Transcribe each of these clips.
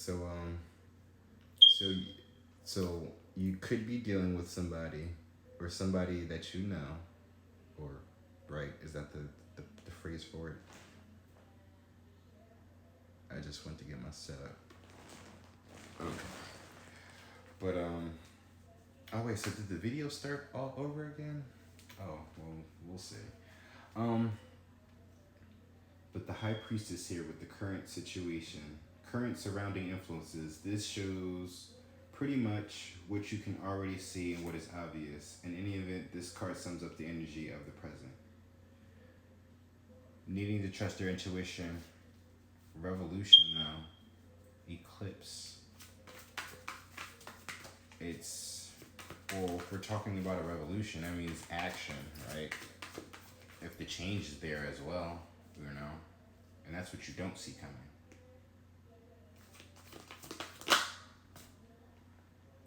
So so so you could be dealing with somebody, or somebody that you know, or right? Is that the phrase for it? I just went to get my setup. Okay. But oh wait, so did the video start all over again? Oh well, we'll see. Um, but the high priestess here with the current situation, current surrounding influences. This shows pretty much what you can already see and what is obvious. In any event, this card sums up the energy of the present. Needing to trust your intuition. Revolution now. Eclipse. It's, well, if we're talking about a revolution, that means action, right? If the change is there as well, you know, and that's what you don't see coming.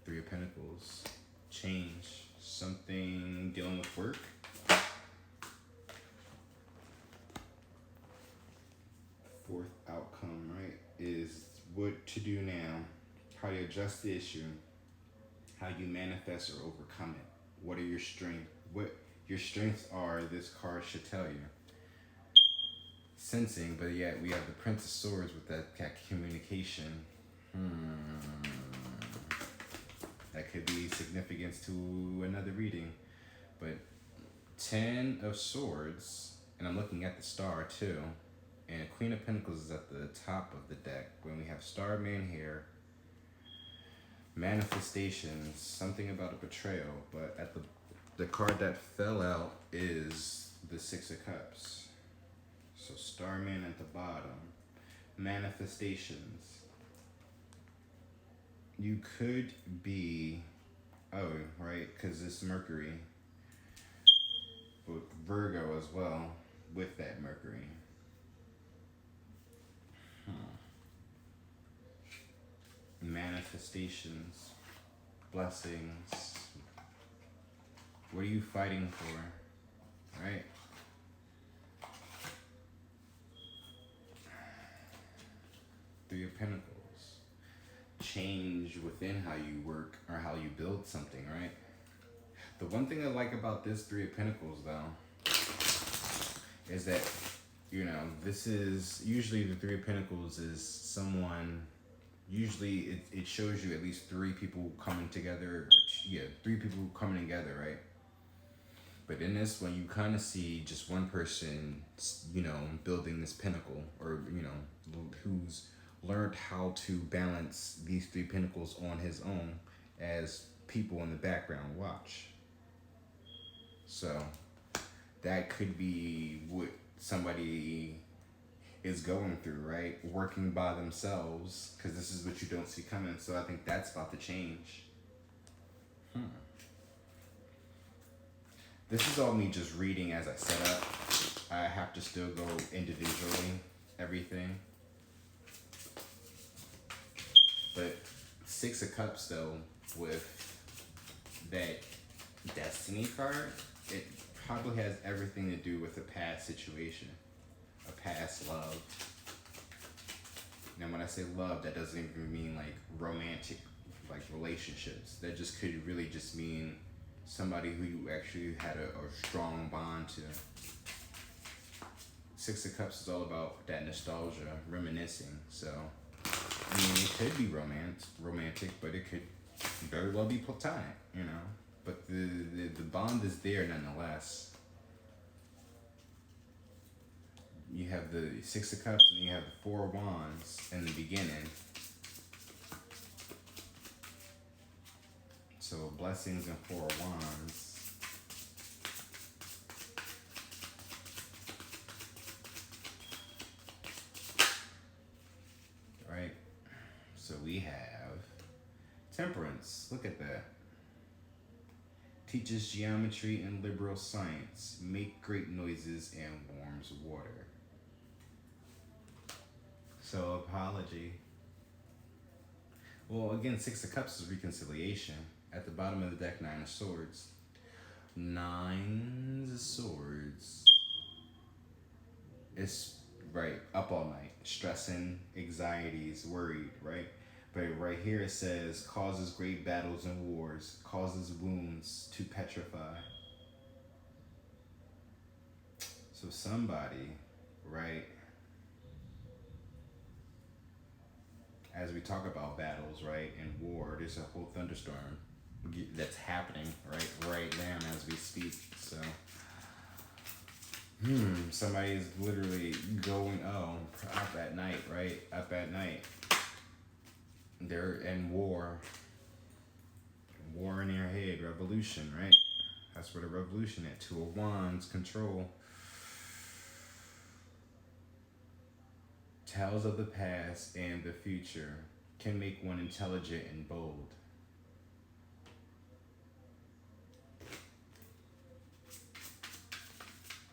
Three of Pentacles, change, something dealing with work. Fourth outcome, right, is what to do now, how you adjust the issue, how you manifest or overcome it. What are your strengths? What your strengths are, this card should tell you. Sensing, but yet we have the Prince of Swords with that communication. That could be significance to another reading. But 10 of Swords, and I'm looking at the star too, and Queen of Pentacles is at the top of the deck. When we have Starman here, manifestations, something about a betrayal, but at the card that fell out is the Six of Cups. So Starman at the bottom, manifestations. You could be, oh, right, because it's Mercury, but Virgo as well with that Mercury. Manifestations, blessings. What are you fighting for, right? Three of Pentacles. Change within how you work or how you build something, right? The one thing I like about this Three of Pentacles, though, is that, you know, this is usually the Three of Pentacles is someone, usually it shows you at least three people coming together. Yeah, three people coming together, right? But in this one, you kind of see just one person, you know, building this pinnacle, or, you know, who's learned how to balance these three pinnacles on his own as people in the background watch. So that could be what somebody is going through, right? Working by themselves, because this is what you don't see coming. So I think that's about to change. This is all me just reading as I set up. I have to still go individually, everything. But Six of Cups, though, with that Destiny card, it probably has everything to do with a past situation, a past love. Now, when I say love, that doesn't even mean like romantic, like relationships. That just could really just mean somebody who you actually had a strong bond to. Six of Cups is all about that nostalgia, reminiscing. So, I mean, it could be romantic, but it could very well be platonic, you know. But the bond is there nonetheless. You have the Six of Cups and you have the Four of Wands in the beginning. So blessings and Four of Wands. Right? So we have Temperance. Look at that. Teaches geometry and liberal science. Make great noises and warms water. So apology. Well, again, Six of Cups is reconciliation. At the bottom of the deck, Nine of Swords. Nine of Swords. It's right, up all night, stressing, anxieties, worried, right? But right here it says causes great battles and wars, causes wounds to petrify. So somebody, right, as we talk about battles, right, and war, there's a whole thunderstorm that's happening right now as we speak. So somebody's literally going up at night, right? Up at night. They're in war. War in their head, revolution, right? That's where the revolution at. Two of Wands, control. Tales of the past and the future can make one intelligent and bold.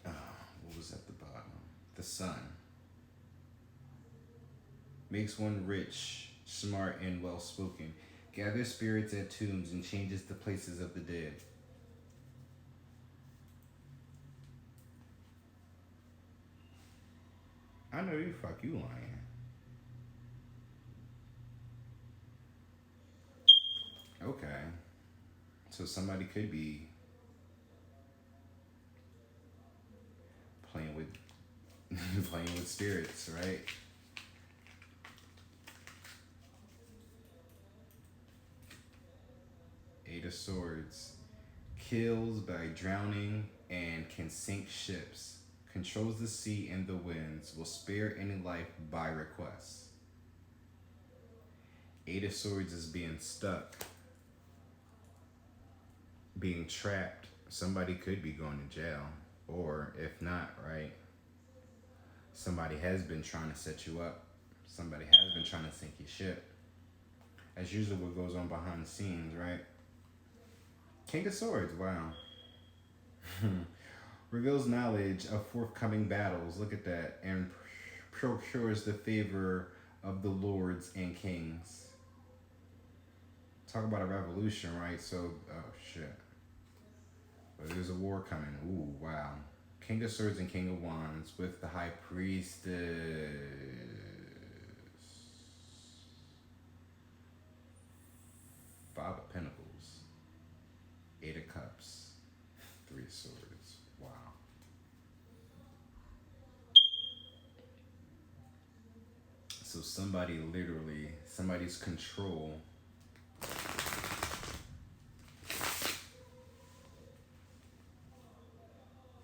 What was at the bottom? The sun. Makes one rich, smart, and well spoken. Gathers spirits at tombs and changes the places of the dead. I know you, fuck you lying. Okay. So somebody could be playing with playing with spirits, right? Eight of Swords. Kills by drowning and can sink ships. Controls the sea and the winds. Will spare any life by request. Eight of Swords is being stuck, being trapped. Somebody could be going to jail. Or if not, right, somebody has been trying to set you up. Somebody has been trying to sink your ship. That's usually what goes on behind the scenes, right? King of Swords, wow. Reveals knowledge of forthcoming battles, look at that, and procures the favor of the lords and kings. Talk about a revolution, right? So, oh shit. But there's a war coming. Ooh, wow. King of Swords and King of Wands with the High Priestess. Five of Pentacles. Eight of Cups. Three of Swords. Wow. So somebody literally, somebody's control.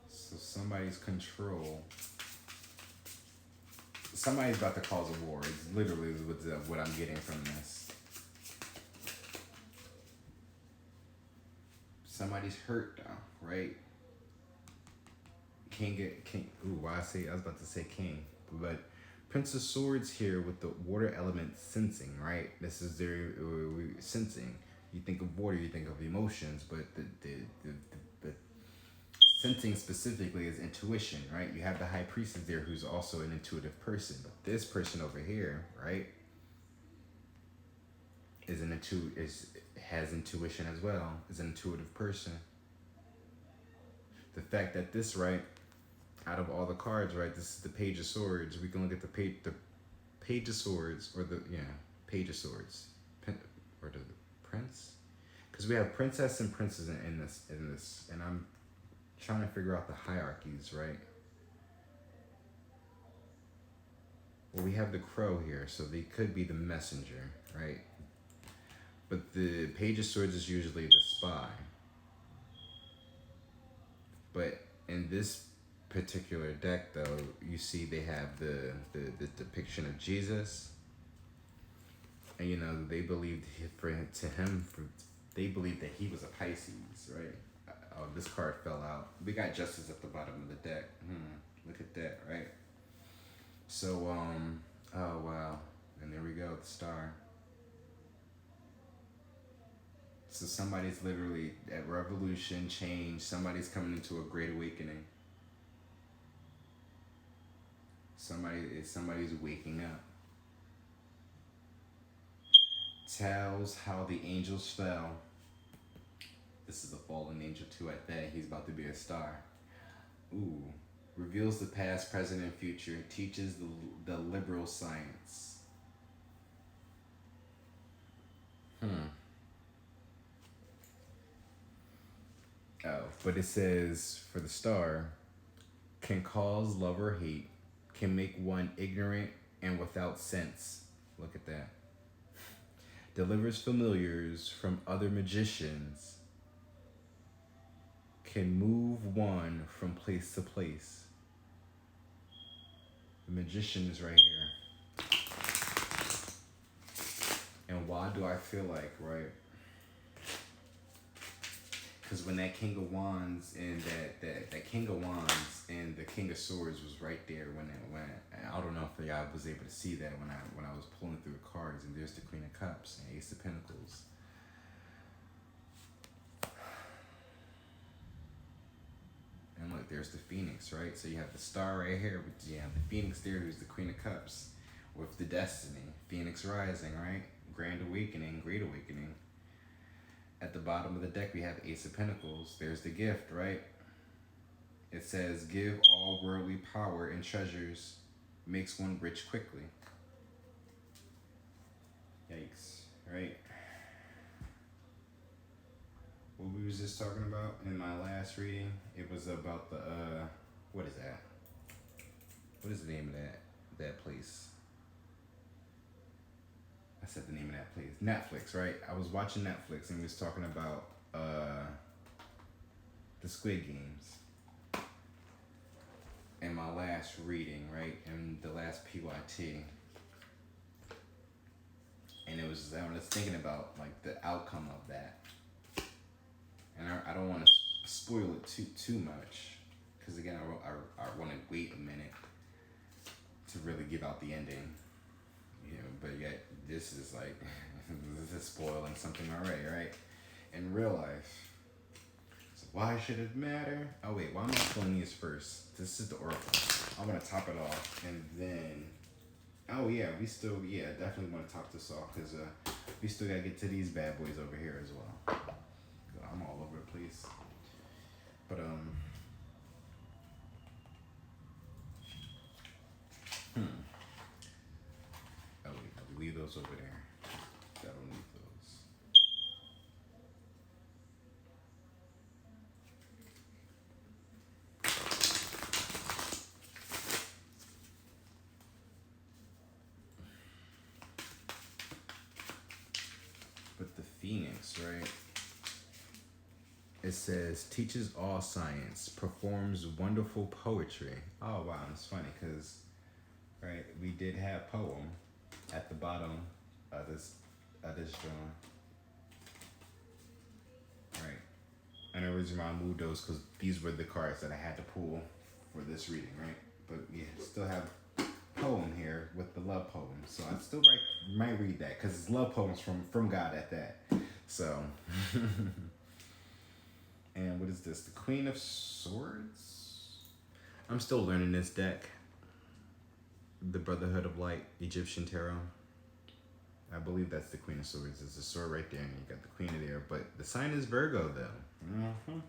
So somebody's control. Somebody's about to cause a war. It's literally what I'm getting from this. Somebody's hurt though, right? King. Ooh, why I was about to say king, but Prince of Swords here with the water element sensing, right? This is their sensing. You think of water, you think of emotions, but the sensing specifically is intuition, right? You have the High Priestess there who's also an intuitive person, but this person over here, right, has intuition as well, is an intuitive person. The fact that this, right, out of all the cards, right, this is the Page of Swords. We can look at the Page of Swords, or Page of Swords, or the Prince, because we have Princess and Princes in this, and I'm trying to figure out the hierarchies, right? Well, we have the Crow here, so they could be the messenger, right? But the Page of Swords is usually the spy. But in this particular deck, though, you see they have the depiction of Jesus, and they believed they believed that he was a Pisces, right? Oh, this card fell out. We got Justice at the bottom of the deck. Look at that, right? So oh wow, and there we go, the Star. So somebody's literally at revolution, change. Somebody's coming into a great awakening. Somebody's waking up. Tells how the angels fell. This is a fallen angel too at that. He's about to be a star. Ooh. Reveals the past, present, and future. Teaches the liberal science. Hmm. Oh, but it says for the star, can cause love or hate, can make one ignorant and without sense. Look at that. Delivers familiars from other magicians, can move one from place to place. The magician is right here. And why do I feel like, right? Because when that King of Wands and that King of Wands and the King of Swords was right there when I don't know if y'all was able to see that when I was pulling through the cards, and there's the Queen of Cups and Ace of Pentacles. And look, there's the Phoenix, right? So you have the star right here, but you have the Phoenix there, who's the Queen of Cups, with the Destiny, Phoenix rising, right? Grand Awakening, Great Awakening. At the bottom of the deck, we have Ace of Pentacles. There's the gift, right? It says, give all worldly power and treasures, makes one rich quickly. Yikes, right? What we was just talking about in my last reading, it was about the, what is that? What is the name of that place? I said the name of that place. Netflix, right? I was watching Netflix and we was talking about the Squid Games. In my last reading, right? In the last PYT. And I was thinking about like the outcome of that. And I don't want to spoil it too much. Because again, I want to wait a minute to really give out the ending. You know, but yet this is like, this is spoiling something already, right? In real life. So why should it matter? Oh wait, why am I pulling these first? This is the Oracle. I'm gonna top it off and then, oh yeah, definitely want to top this off because we still gotta get to these bad boys over here as well. I'm all over the place. But oh wait, leave those over there. I don't need those. But the Phoenix, right? It says, teaches all science, performs wonderful poetry. Oh wow, it's funny because, right, we did have poem at the bottom of this drawing. Right. And the reason why I moved those because these were the cards that I had to pull for this reading, right? But we still have poem here with the love poem. So I still might read that because it's love poems from God at that. So and what is this? The Queen of Swords? I'm still learning this deck. The Brotherhood of Light, Egyptian Tarot. I believe that's the Queen of Swords. There's a sword right there, and you got the Queen of there. But the sign is Virgo, though. Mm-hmm.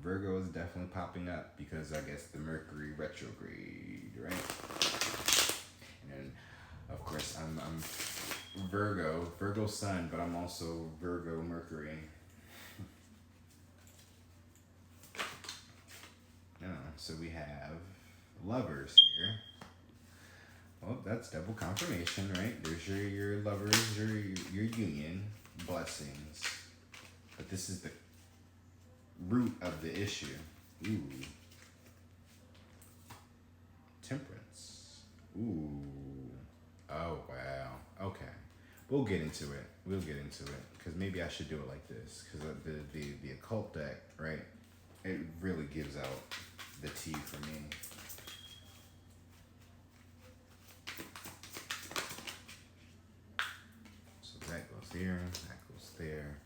Virgo is definitely popping up because I guess the Mercury retrograde, right? And then, of course, I'm Virgo Sun, but I'm also Virgo Mercury. So we have lovers here. Well, that's double confirmation, right? There's your lovers, your union, blessings. But this is the root of the issue. Ooh. Temperance. Ooh. Oh, wow. Okay. We'll get into it. Because maybe I should do it like this. Because the occult deck, right? It really gives out the tea for me. So that goes there, that goes there.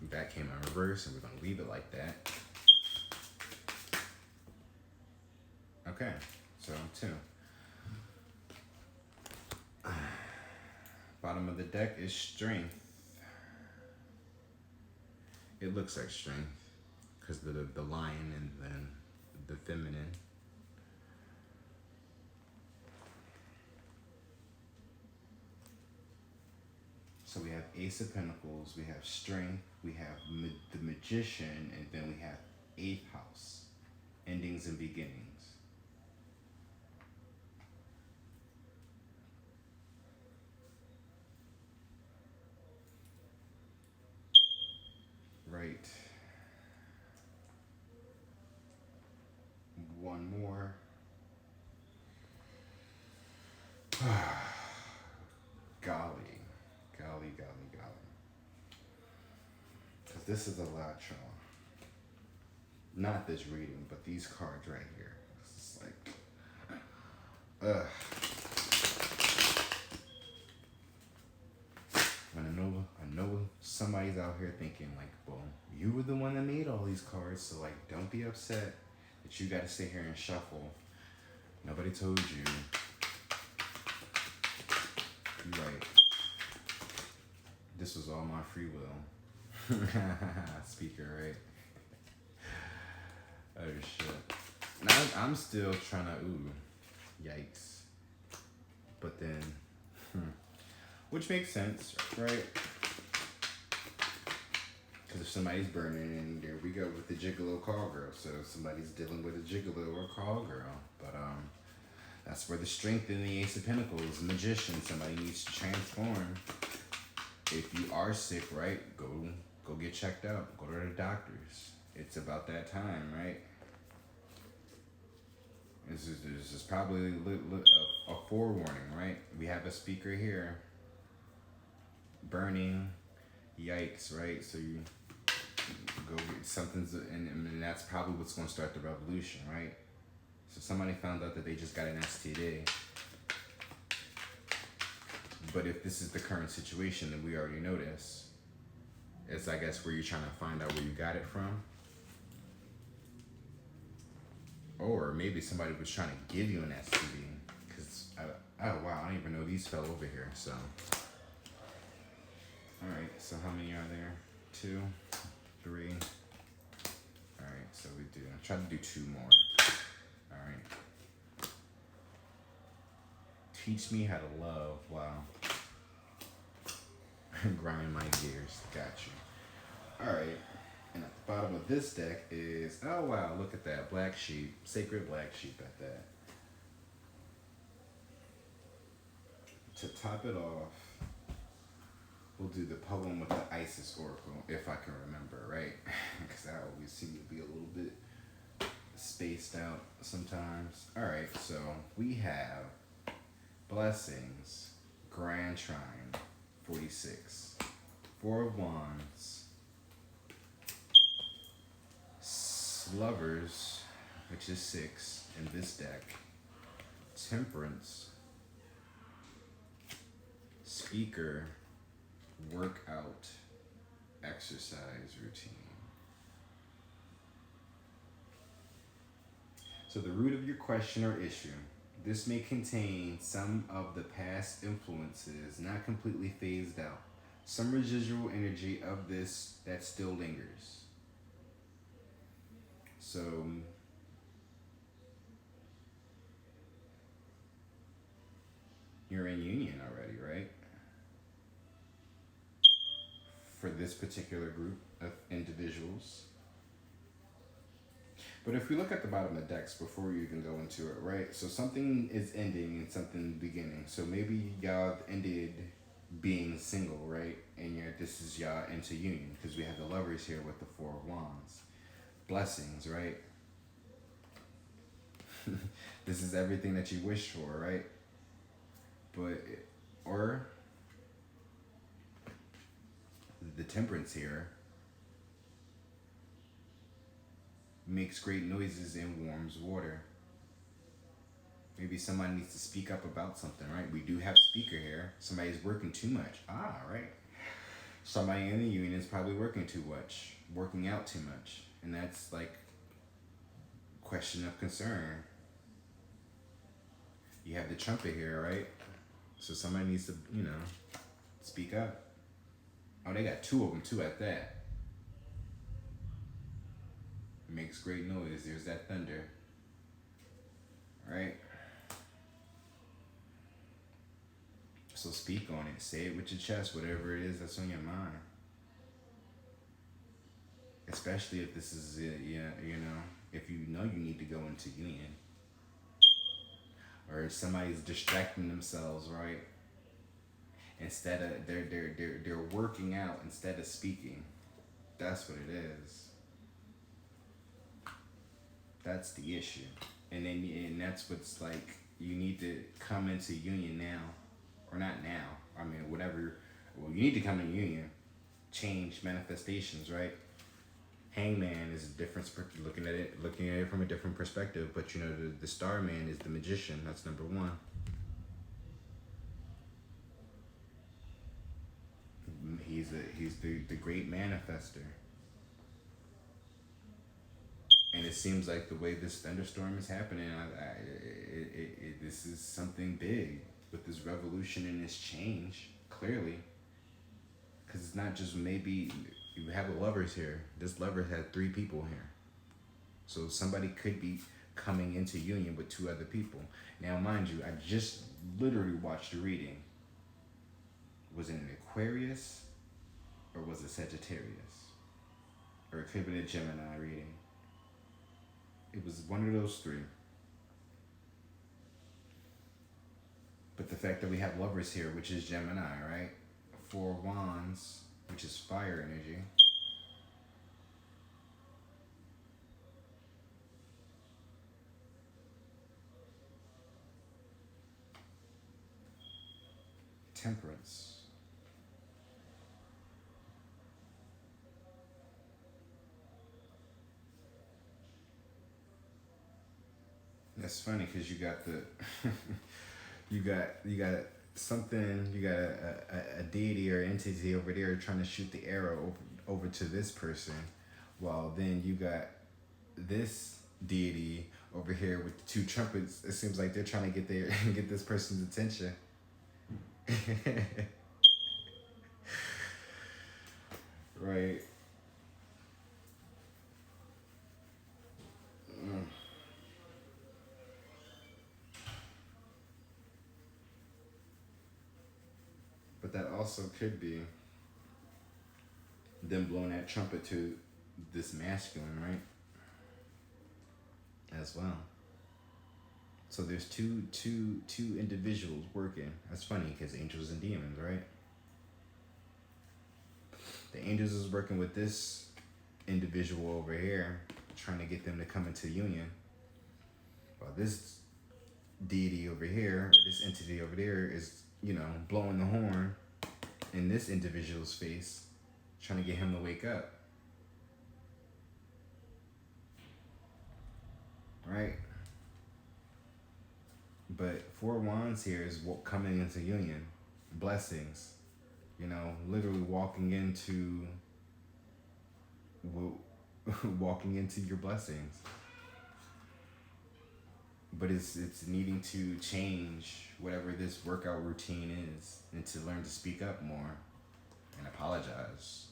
That came in reverse, and we're gonna leave it like that. Okay, so 2. Bottom of the deck is strength. It looks like strength because the lion and then the feminine. Ace of Pentacles, we have Strength, we have the Magician, and then we have 8th house, endings and beginnings. Right. One more. Golly. Golly, golly, golly. Because this is a lot, y'all. Not this reading, but these cards right here. It's like, when I know somebody's out here thinking like, well, you were the one that made all these cards, so like, don't be upset that you got to sit here and shuffle. Nobody told you. You're right. This was all my free will. Speaker, right? Oh shit. Now I'm still trying to, yikes. But then, which makes sense, right? Because if somebody's burning, and there we go with the gigolo call girl. So somebody's dealing with a gigolo or call girl. But that's where the strength in the Ace of Pentacles, Magician, somebody needs to transform. If you are sick, right, go get checked out. Go to the doctors. It's about that time, right? This is probably a forewarning, right? We have a speaker here. Burning, yikes, right? So you go get something's, and that's probably what's going to start the revolution, right? So somebody found out that they just got an STD. But if this is the current situation, then we already know this. It's, I guess, where you're trying to find out where you got it from. Or maybe somebody was trying to give you an STD. Because, oh wow, I don't even know these fell over here, so. Alright, so how many are there? 2, 3. Alright, so we do. I tried to do 2 more. Alright. Teach me how to love. Wow. Grind my gears. Got you. Alright. And at the bottom of this deck is, oh wow, look at that. Black sheep. Sacred black sheep at that. To top it off, we'll do the poem with the Isis Oracle, if I can remember, right? Because I always seem to be a little bit spaced out sometimes. Alright, so we have Blessings, Grand Trine, 46. 4 of Wands, Lovers, which is 6 in this deck, Temperance, Speaker, Workout, Exercise routine. So the root of your question or issue. This may contain some of the past influences not completely phased out. Some residual energy of this that still lingers. So you're in union already, right? For this particular group of individuals. But if we look at the bottom of the decks before we even go into it, right? So something is ending and something beginning. So maybe y'all ended being single, right? And this is y'all into union, because we have the Lovers here with the 4 of Wands. Blessings, right? This is everything that you wish for, right? But, or the Temperance here makes great noises and warms water. Maybe somebody needs to speak up about something, right? We do have speaker here. Somebody's working too much. Right. Somebody in the union is probably working too much, working out too much. And that's like question of concern. You have the trumpet here, right? So somebody needs to, speak up. Oh, they got 2 of them too at that. Makes great noise. There's that thunder. Right? So speak on it. Say it with your chest, whatever it is that's on your mind. Especially if this is, if you know you need to go into union, or if somebody's distracting themselves, right? Instead of they're working out instead of speaking. That's what it is. That's the issue. And that's what's like. You need to come into union now, or not now. I mean, whatever. Well, you need to come in union, change manifestations, right? Hangman is a different looking at it from a different perspective. But the Starman is the magician. That's number one. He's the great manifester. And it seems like the way this thunderstorm is happening, this is something big with this revolution and this change. Clearly, because it's not just maybe you have a lovers here. This lover had 3 people here, so somebody could be coming into union with 2 other people. Now, mind you, I just literally watched a reading. Was it an Aquarius or was it Sagittarius? Or it could have been a Gemini reading. It was one of those 3. But the fact that we have lovers here, which is Gemini, right? 4 of Wands, which is fire energy. Temperance. That's funny because you got the you got something, you got a deity or entity over there trying to shoot the arrow over to this person, while then you got this deity over here with the 2 trumpets. It seems like they're trying to get this person's attention. Right. Mm. But that also could be them blowing that trumpet to this masculine, right? As well. So there's two individuals working. That's funny because angels and demons, right? The angels is working with this individual over here, trying to get them to come into union. While this deity over here, or this entity over there, is blowing the horn in this individual's face, trying to get him to wake up. Right? But 4 wands here is coming into union. Blessings. Literally walking into your blessings. But it's needing to change whatever this workout routine is, and to learn to speak up more and apologize.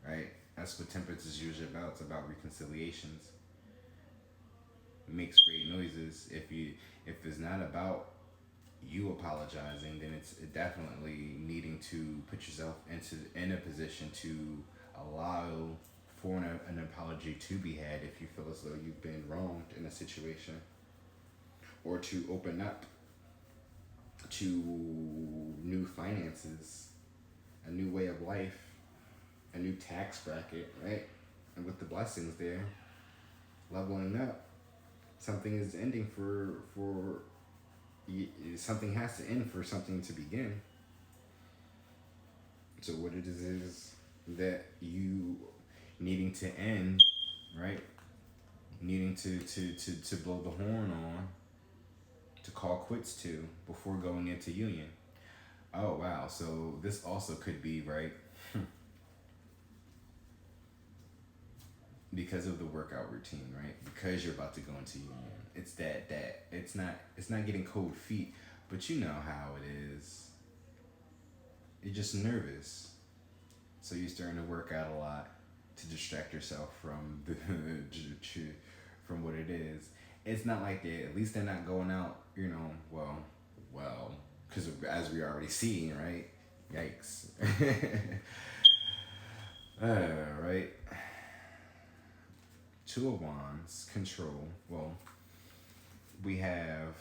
Right? That's what temperance is usually about. It's about reconciliations. It makes great noises. If it's not about you apologizing, then it's definitely needing to put yourself in a position to allow for an apology to be had if you feel as though you've been wronged in a situation, or to open up to new finances, a new way of life, a new tax bracket, right? And with the blessings there, leveling up, something is ending for something has to end for something to begin. So what it is that you needing to end, right? Needing to blow the horn on, to call quits to before going into union. Oh wow, so this also could be, right? Because of the workout routine, right? Because you're about to go into union. It's that it's not getting cold feet, but you know how it is. You're just nervous. So you're starting to work out a lot to distract yourself from from what it is. It's not like at least they're not going out, well, because as we already see, right? Yikes. Right. Two of Wands, control. Well, we have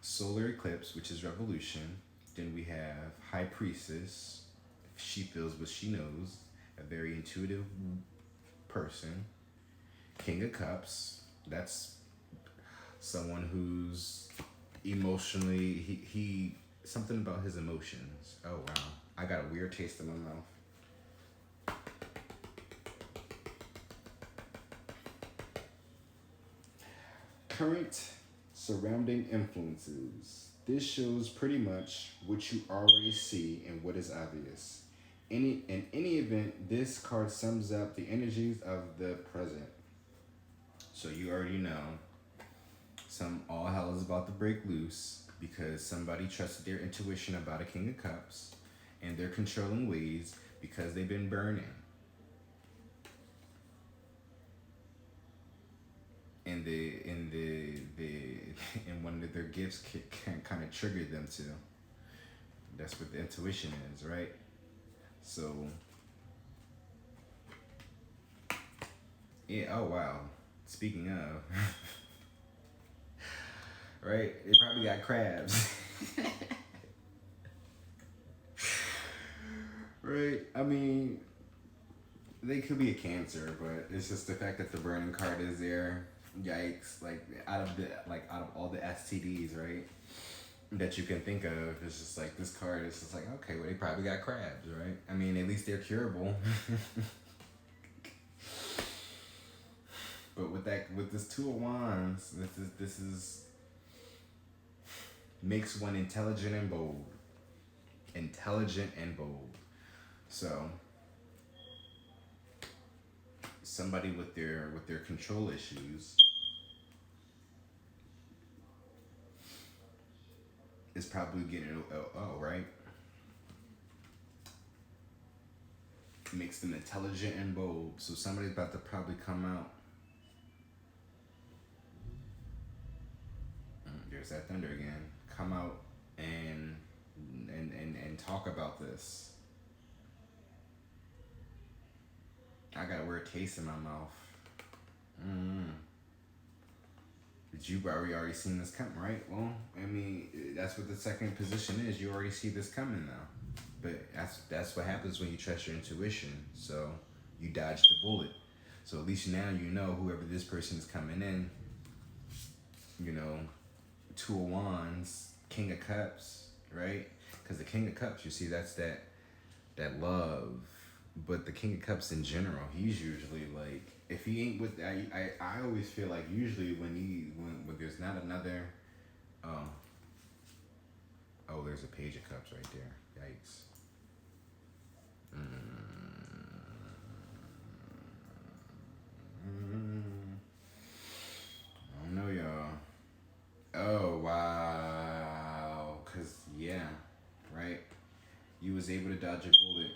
solar eclipse, which is revolution. Then we have high priestess. She feels what she knows. A very intuitive person. King of cups. That's someone who's emotionally he something about his emotions. Oh wow, I got a weird taste in my mouth. Current surrounding influences. This shows pretty much what you already see and what is obvious. In any event, this card sums up the energies of the present. So you already know some all hell is about to break loose because somebody trusted their intuition about a King of Cups and their controlling ways because they've been burning. And and one of their gifts can kind of trigger them to. That's what the intuition is, right? So yeah. Oh wow. Speaking of, right? They probably got crabs. Right? I mean, they could be a Cancer, but it's just the fact that the burning card is there. Yikes! Like out of all the STDs, right? That you can think of, it's just like this card is just like, okay, well they probably got crabs, right? I mean, at least they're curable. But with this Two of Wands, this is makes one intelligent and bold. Intelligent and bold. So somebody with their control issues is probably getting right. Makes them intelligent and bold. So somebody's about to probably come out. There's that thunder again. Come out and talk about this. I got a weird taste in my mouth. But you already seen this come, right? Well, I mean, that's what the second position is. You already see this coming now. But that's what happens when you trust your intuition. So you dodged the bullet. So at least now you know whoever this person is coming in. You know, Two of Wands, King of Cups, right? Because the King of Cups, you see, that's that love. But the King of Cups in general, he's usually like, if he ain't with, I always feel like usually when there's not another, oh, there's a Page of Cups right there. Yikes. I don't know, y'all. Oh wow, cause yeah, right. You was able to dodge a bullet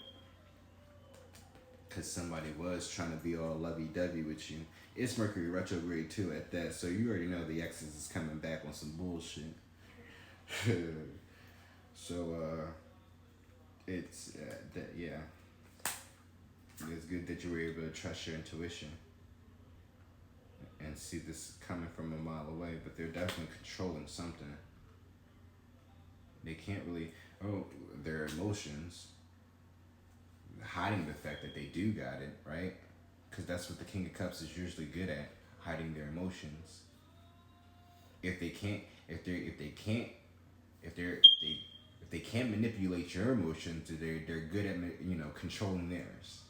because somebody was trying to be all lovey-dovey with you. It's Mercury retrograde too at that, so you already know the exes is coming back on some bullshit. So it's yeah. It's good that you were able to trust your intuition and see this coming from a mile away, but they're definitely controlling something. They can't really their emotions, hiding the fact that they do got it, right? Because that's what the King of Cups is usually good at, hiding their emotions. If they can't, if they can't manipulate your emotions, they're good at controlling theirs.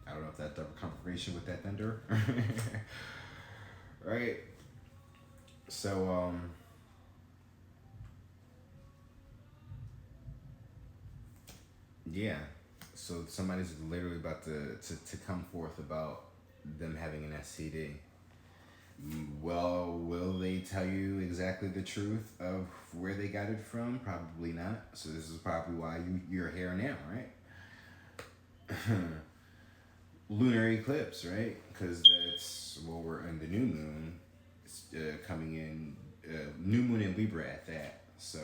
I don't know if that's a confirmation with that thunder, right? So yeah. So somebody's literally about to come forth about them having an STD. Well, will they tell you exactly the truth of where they got it from? Probably not. So this is probably why you're here now, right? Lunar eclipse, right? Because that's, well, we're in the new moon coming in New moon in Libra at that. So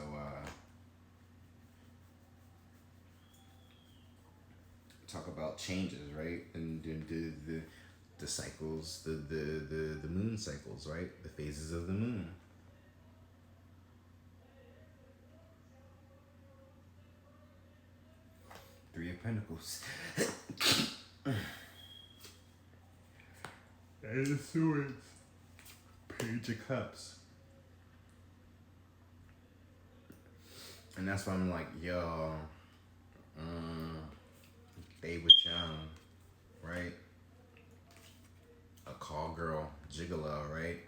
talk about changes, right? And the cycles, the moon cycles, right? The phases of the moon. Three of Pentacles. Eight of Swords. Page of Cups. And that's why I'm like, yo, they was young, right? A call girl, gigolo, right?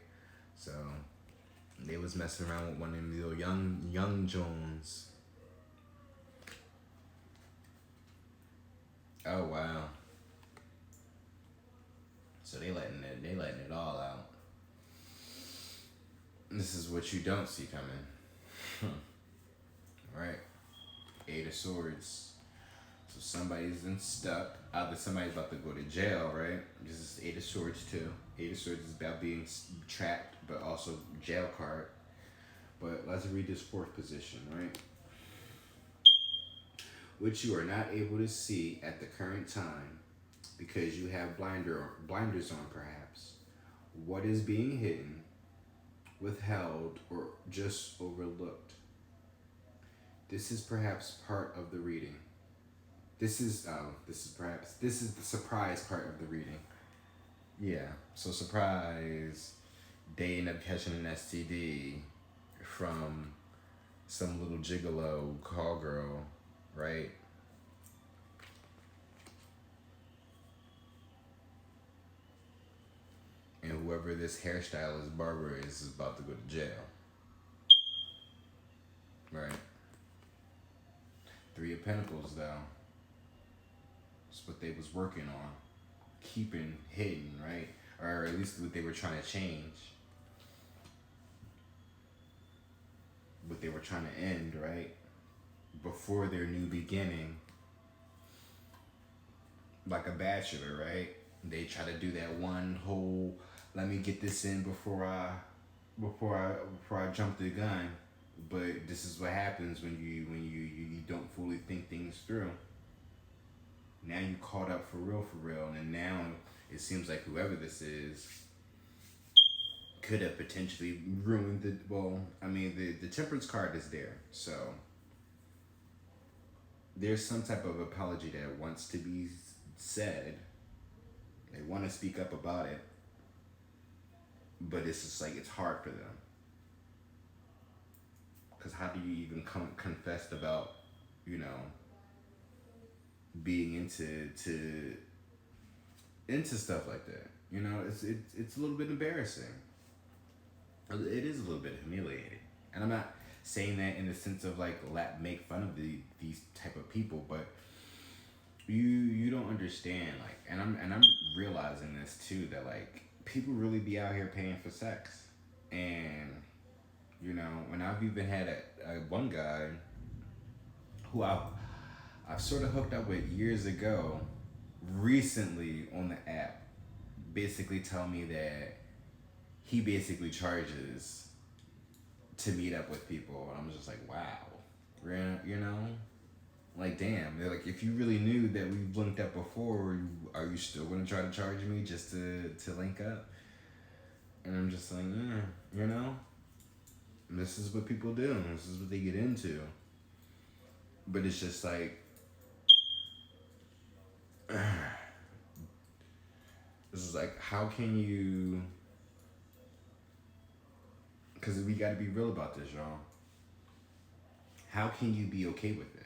So they was messing around with one of them little young Jones. Oh wow. So they letting it all out. This is what you don't see coming. Right? Eight of Swords. So somebody's been stuck. Either somebody's about to go to jail, right? This is Eight of Swords too. Eight of Swords is about being trapped, but also jail card. But let's read this fourth position, right? Which you are not able to see at the current time because you have blinders on perhaps. What is being hidden, withheld, or just overlooked? This is perhaps part of the reading. This is the surprise part of the reading. Yeah, so surprise, they end up catching an STD from some little gigolo call girl, right? And whoever this hairstylist barber is about to go to jail. Right. Three of Pentacles though. It's what they was working on. Keeping hidden, right? Or at least what they were trying to change. What they were trying to end, right? Before their new beginning. Like a bachelor, right? They try to do that one whole, let me get this in before I jump the gun. But this is what happens when you don't fully think things through. Now you caught up for real, and now it seems like whoever this is could have potentially ruined the Temperance card is there, so there's some type of apology that wants to be said. They want to speak up about it, but it's just like it's hard for them. Because how do you even confess about, being into stuff like that? It's a little bit embarrassing. It is a little bit humiliating, and I'm not saying that in the sense of like make fun of these type of people, but you don't understand, like, and I'm realizing this too, that like people really be out here paying for sex, and when I've even had a one guy who I've sort of hooked up with years ago, recently on the app, basically tell me that he basically charges to meet up with people, and I'm just like, wow, like damn. They're like, if you really knew that we've linked up before, are you still gonna try to charge me just to link up? And I'm just like, this is what people do. This is what they get into. But it's just like, this is like, how can you? Because we got to be real about this, y'all. How can you be okay with this?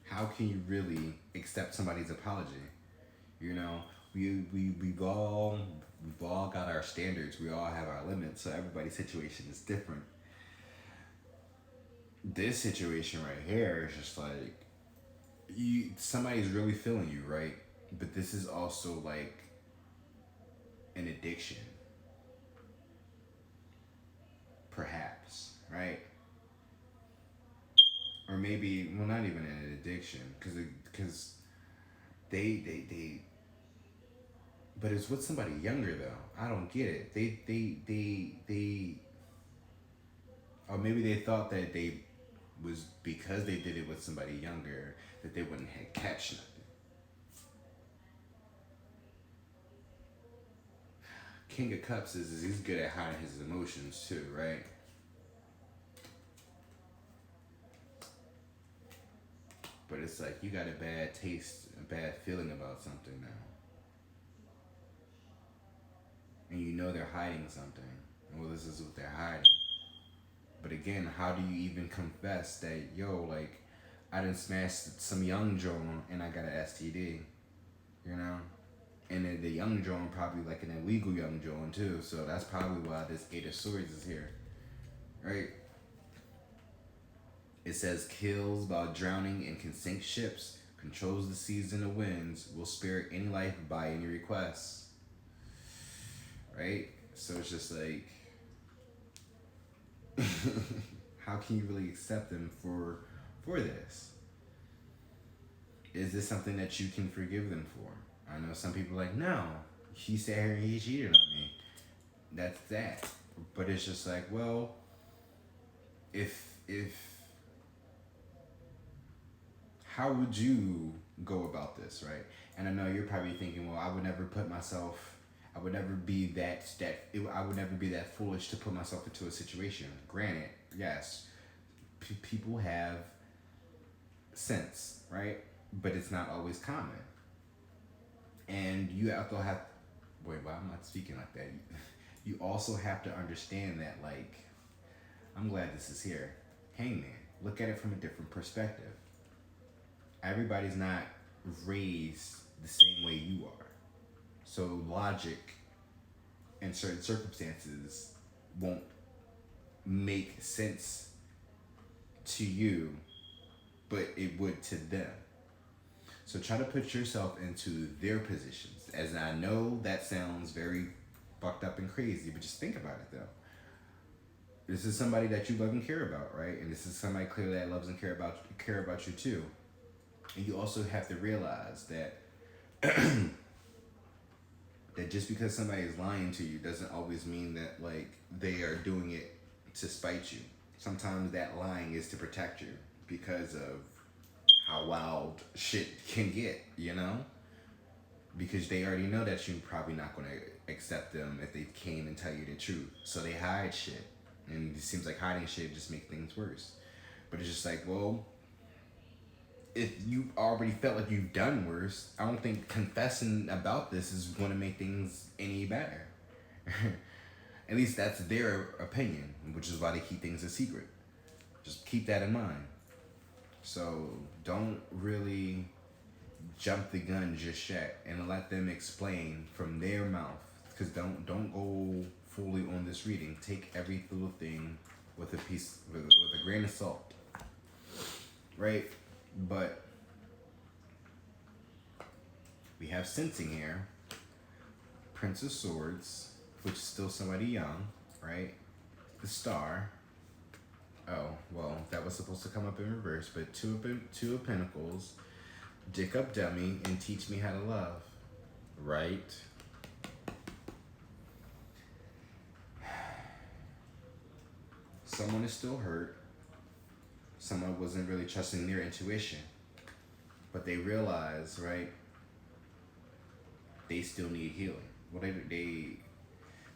How can you really accept somebody's apology? We've all got our standards. We all have our limits. So everybody's situation is different. This situation right here is just like, somebody's really feeling you, right? But this is also like an addiction, perhaps, right? Or maybe, well, not even an addiction, because they but it's with somebody younger though. I don't get it. They Or maybe they thought that they was because they did it with somebody younger that they wouldn't have catch nothing. King of Cups is he's good at hiding his emotions too, right? But it's like you got a bad taste, a bad feeling about something now, and you know they're hiding something. Well, this is what they're hiding. But again, how do you even confess that yo, like, I done smashed some young Joan and I got an STD, you know? And then the young Joan probably like an illegal young Joan too, so that's probably why this Eight of Swords is here, right? It says kills while drowning and can sink ships, controls the seas and the winds, will spare any life by any request, right? So it's just like, how can you really accept them for this? Is this something that you can forgive them for? I know some people are like, no, he sat here and he cheated on me. That's that. But it's just like, well, if how would you go about this, right? And I know you're probably thinking, well, I would never put myself, I would never be I would never be that foolish to put myself into a situation. Granted, yes, people have sense, right? But it's not always common. And you also have, wait, why am I speaking like that? You also have to understand that, like, I'm glad this is here. Hangman, look at it from a different perspective. Everybody's not raised the same way you are. So logic in certain circumstances won't make sense to you, but it would to them. So try to put yourself into their positions. As I know that sounds very fucked up and crazy, but just think about it though. This is somebody that you love and care about, right? And this is somebody clearly that loves and care about you too. And you also have to realize that that just because somebody is lying to you doesn't always mean that like they are doing it to spite you. Sometimes that lying is to protect you because of how wild shit can get, you know? Because they already know that you're probably not going to accept them if they came and tell you the truth. So they hide shit. And it seems like hiding shit just makes things worse. But it's just like, well, if you already felt like you've done worse, I don't think confessing about this is going to make things any better. At least that's their opinion, which is why they keep things a secret. Just keep that in mind. So don't really jump the gun just yet, and let them explain from their mouth. Because don't go fully on this reading. Take every little thing with a grain of salt, right? But we have sensing here. Prince of Swords, which is still somebody young, right? The Star. Oh, well, that was supposed to come up in reverse, but two of Pentacles, dick up dummy, and teach me how to love, right? Someone is still hurt. Someone wasn't really trusting their intuition, but they realize, right? They still need healing. Well, they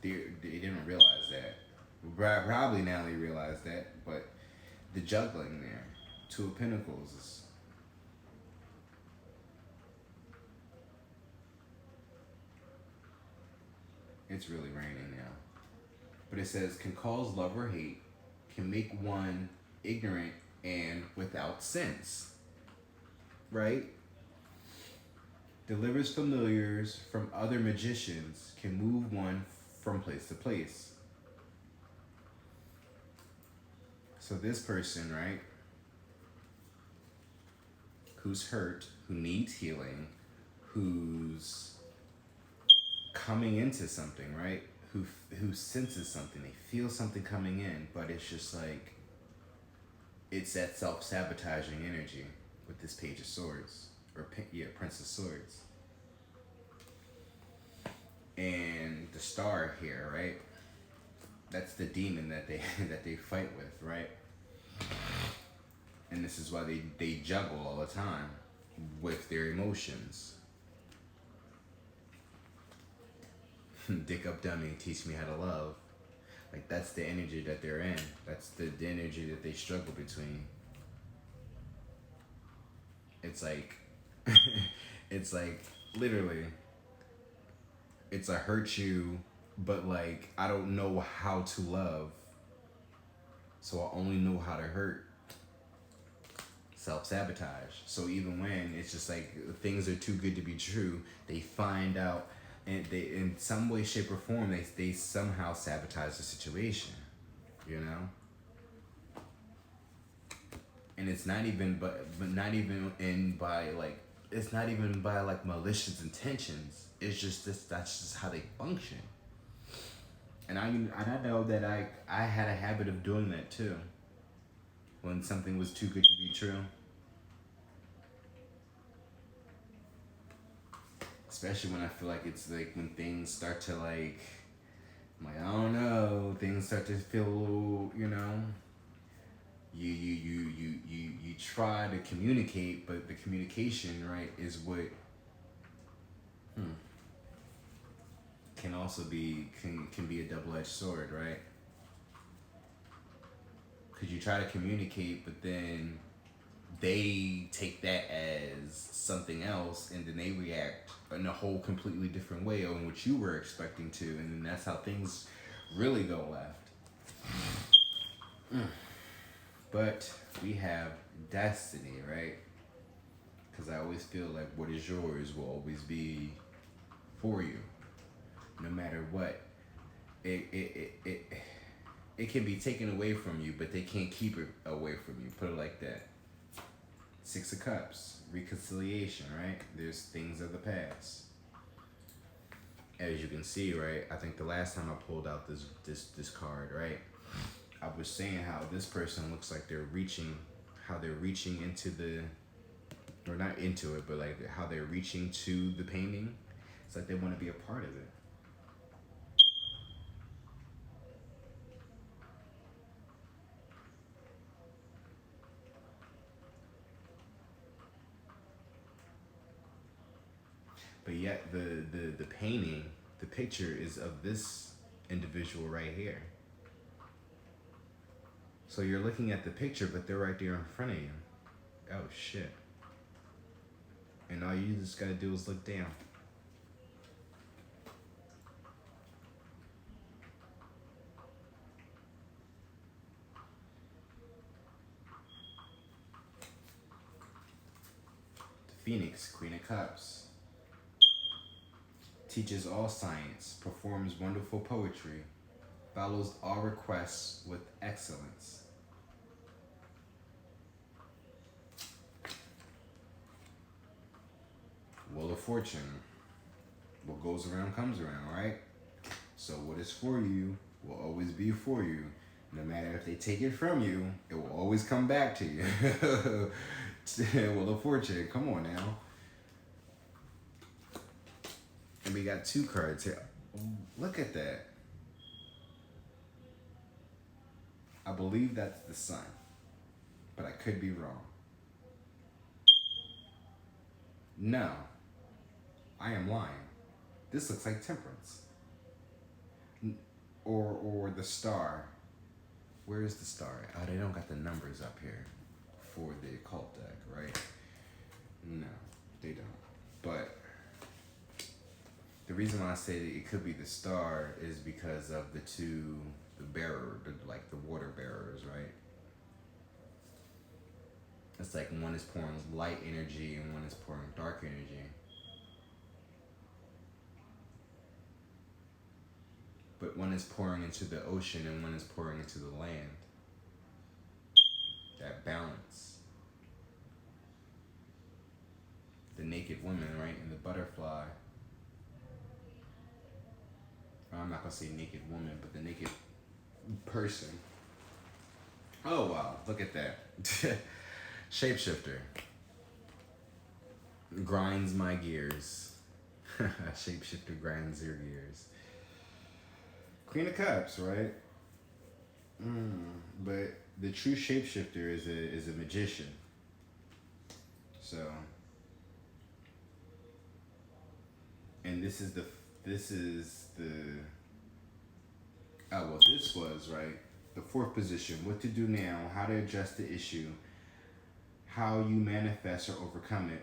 didn't realize that. Probably now they realize that, but the juggling there, Two of Pentacles is, it's really raining now. But it says, can cause love or hate, can make one ignorant and without sense, right? Delivers familiars from other magicians, can move one from place to place. So this person, right, who's hurt, who needs healing, who's coming into something, right? Who senses something, they feel something coming in, but it's just like, it's that self-sabotaging energy with this Page of Swords, or Prince of Swords. And the Star here, right? That's the demon that they that they fight with, right? And this is why they juggle all the time with their emotions. Dick up dummy, teach me how to love. Like that's the energy that they're in. That's the energy that they struggle between. It's like it's like literally it's a hurt you, but like I don't know how to love. So I only know how to hurt. Self-sabotage. So even when it's just like things are too good to be true, they find out and they in some way, shape or form they somehow sabotage the situation. You know? And it's not even but not even in by like it's not even by like malicious intentions. It's just this that's just how they function. And I know that I had a habit of doing that too. When something was too good to be true. Especially when I feel like it's like when things start to like I'm like, I don't know, things start to feel a little, you know. You try to communicate, but the communication, right, is what can also be can be a double-edged sword, right? Because you try to communicate, but then they take that as something else, and then they react in a whole completely different way on what you were expecting to, and then that's how things really go left. But we have destiny, right? Because I always feel like what is yours will always be for you, no matter what. It can be taken away from you, but they can't keep it away from you. Put it like that. Six of Cups, reconciliation, right? There's things of the past. As you can see, right? I think the last time I pulled out this card, right? I was saying how this person looks like they're reaching, how they're reaching into the, or not into it, but like how they're reaching to the painting. It's like they want to be a part of it. But yet the painting, the picture is of this individual right here. So you're looking at the picture, but they're right there in front of you. Oh shit. And all you just gotta do is look down. The Phoenix, Queen of Cups. Teaches all science, performs wonderful poetry, follows all requests with excellence. Wheel of Fortune. What goes around comes around, right? So what is for you will always be for you. No matter if they take it from you, it will always come back to you. Wheel of Fortune, come on now. And we got two cards here. Look at that. I believe that's the sun, but I could be wrong. No, I am lying. This looks like Temperance. Or the star. Where is the star? Oh, they don't got the numbers up here for the occult deck, right? No, they don't. But the reason why I say that it could be the star is because of the water bearers, right? It's like one is pouring light energy and one is pouring dark energy. But one is pouring into the ocean and one is pouring into the land. That balance. The naked woman, right? And the butterfly. I'm not gonna say naked woman, but the naked person. Oh wow, look at that. Shapeshifter. Grinds my gears. Shapeshifter grinds your gears. Queen of Cups, right? But the true shapeshifter is a magician. So, and this is the oh well this was right the fourth position. What to do now? How to address the issue? How you manifest or overcome it?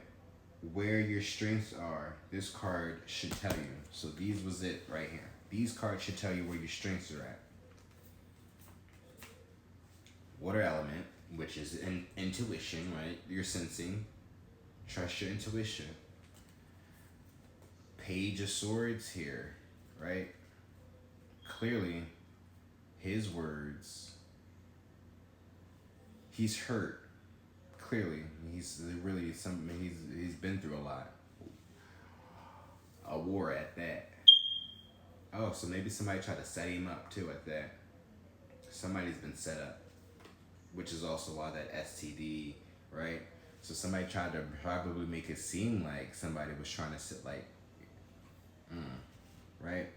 Where your strengths are. This card should tell you. So these was it right here. These cards should tell you where your strengths are at. Water element, which is intuition, right? You're sensing. Trust your intuition. Page of Swords here, right? Clearly, his words. He's hurt. Clearly, he's really he's been through a lot. A war at that. Oh, so maybe somebody tried to set him up too at that. Somebody's been set up, which is also why that STD, right? So somebody tried to probably make it seem like somebody was trying to sit like, right?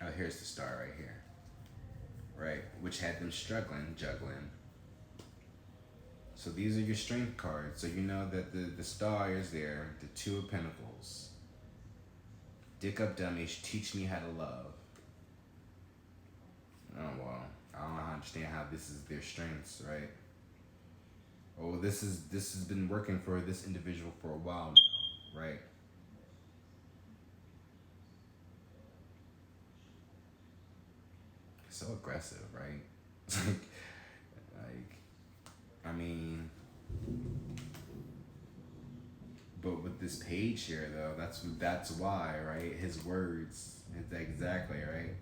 Oh, here's the star right here, right? Which had them struggling, juggling. So these are your strength cards. So you know that the star is there, the Two of Pentacles. Dick up dummies, teach me how to love. Oh, well, I don't understand how this is their strengths, right? Oh, this has been working for this individual for a while now, right? So aggressive, right? like, I mean, but with this page here, though, that's why, right? His words, it's exactly right.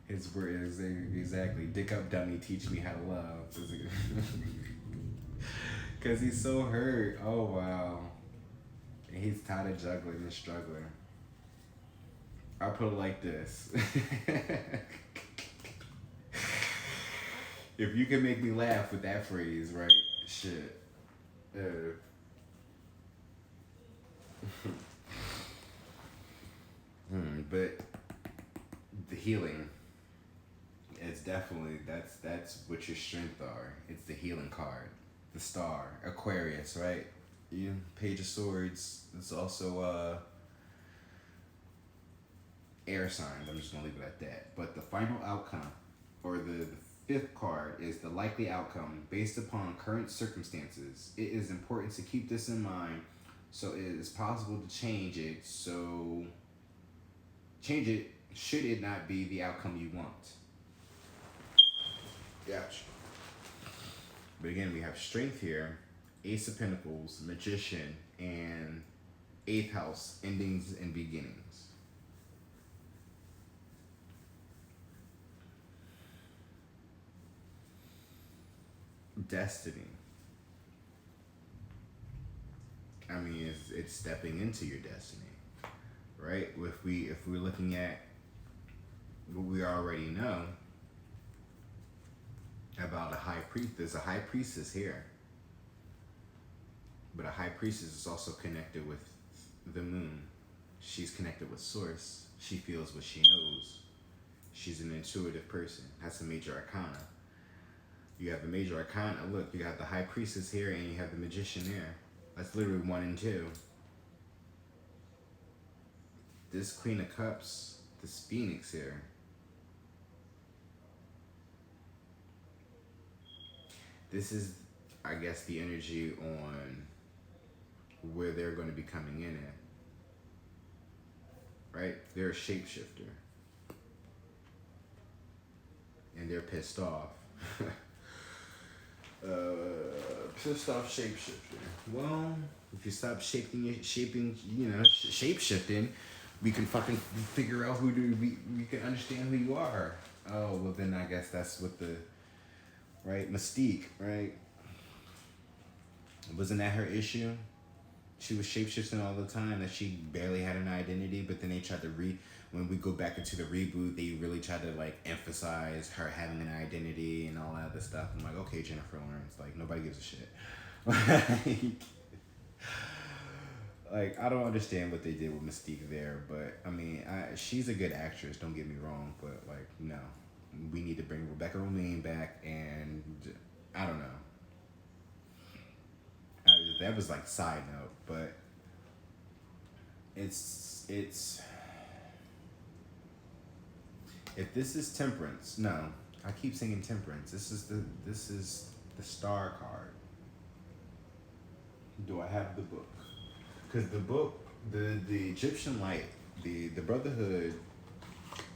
His words, exactly. Dick up, dummy, teach me how to love. Because he's so hurt. Oh, wow. And he's tired of juggling and struggling. I'll put it like this. If you can make me laugh with that phrase, right? Shit. But the healing, it's definitely that's what your strength are. It's the healing card, the star, Aquarius, right? You Page of Swords. It's also air signs. I'm just gonna leave it at that. But the final outcome, or the fifth card, is the likely outcome based upon current circumstances. It is important to keep this in mind, so it is possible to change it. So change it should it not be the outcome you want. Gotcha. But again, we have strength here, Ace of Pentacles, Magician, and eighth house, endings and beginnings. Destiny. I mean, it's stepping into your destiny, right? If we're looking at what we already know about a high priest, there's a high priestess here, but a high priestess is also connected with the moon. She's connected with source. She feels what she knows. She's an intuitive person. That's a major arcana. You have the major arcana. Look, you got the high priestess here and you have the magician there. That's literally 1 and 2. This Queen of Cups, this Phoenix here. This is, I guess, the energy on where they're going to be coming in at. Right? They're a shapeshifter. And they're pissed off. Pissed off shapeshifter. Well, if you stop shape shifting, we can fucking figure out we can understand who you are. Oh, well then I guess that's what the, right, Mystique, right? Wasn't that her issue? She was shapeshifting all the time, that she barely had an identity, but then they tried to when we go back into the reboot, they really tried to like emphasize her having an identity and all that other stuff. I'm like, okay, Jennifer Lawrence, like nobody gives a shit. Like I don't understand what they did with Mystique there, but I mean, she's a good actress. Don't get me wrong, but like no, we need to bring Rebecca Romaine back, and I don't know. That was like side note, but it's if this is Temperance, no, I keep saying Temperance. This is the Star card. Do I have the book? Because the book, the Egyptian Light, the Brotherhood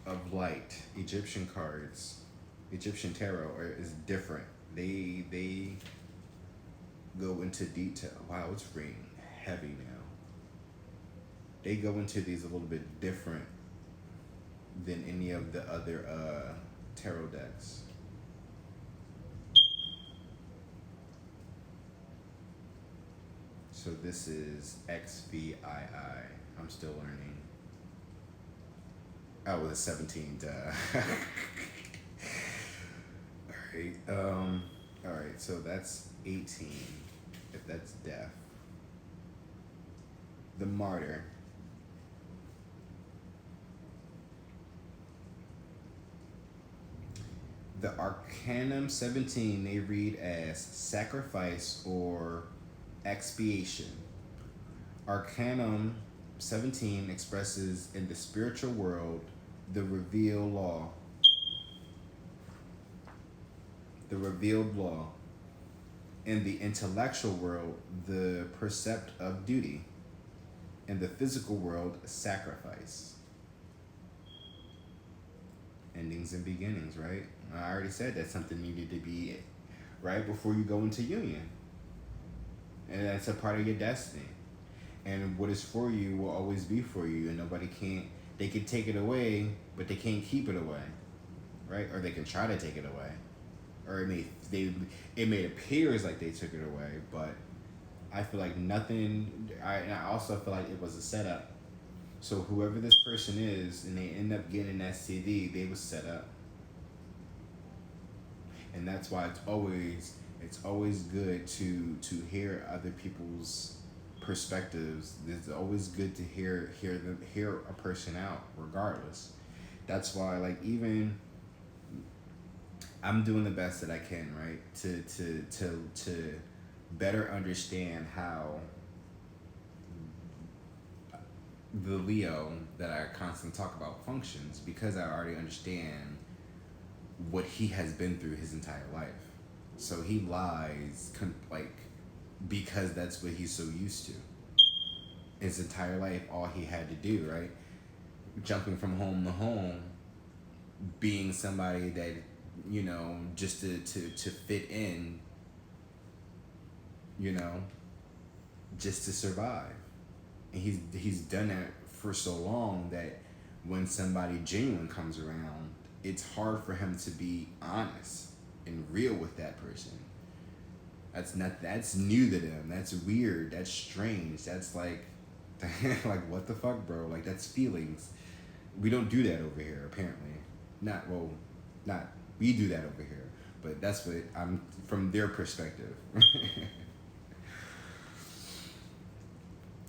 of Light Egyptian cards, Egyptian tarot is different. They go into detail. Wow, it's raining heavy now. They go into these a little bit different than any of the other tarot decks. So this is XVII. I'm still learning. Oh, with a 17. All right. So that's 18. If that's death. The Martyr. The Arcanum 17 they read as sacrifice or expiation. Arcanum 17 expresses in the spiritual world the revealed law. The revealed law. In the intellectual world, the precept of duty. In the physical world, sacrifice. Endings and beginnings, right? I already said that something needed to be right before you go into union. And that's a part of your destiny. And what is for you will always be for you, and nobody can't, they can take it away, but they can't keep it away, right? Or they can try to take it away. Or it may appear like they took it away, but I feel like nothing, I also feel like it was a setup. So whoever this person is, and they end up getting an STD, they was set up. And that's why it's always good to hear other people's perspectives. It's always good to hear a person out, regardless. That's why, like, even I'm doing the best that I can, right, to better understand how the Leo that I constantly talk about functions, because I already understand what he has been through his entire life. So he lies because that's what he's so used to. His entire life, all he had to do, right? Jumping from home to home, being somebody that, just to fit in, just to survive. And he's done that for so long that when somebody genuine comes around, it's hard for him to be honest and real with that person. That's new to them. That's weird. That's strange. That's like what the fuck, bro? Like, that's feelings. We don't do that over here, apparently. We do that over here, but that's what I'm from their perspective.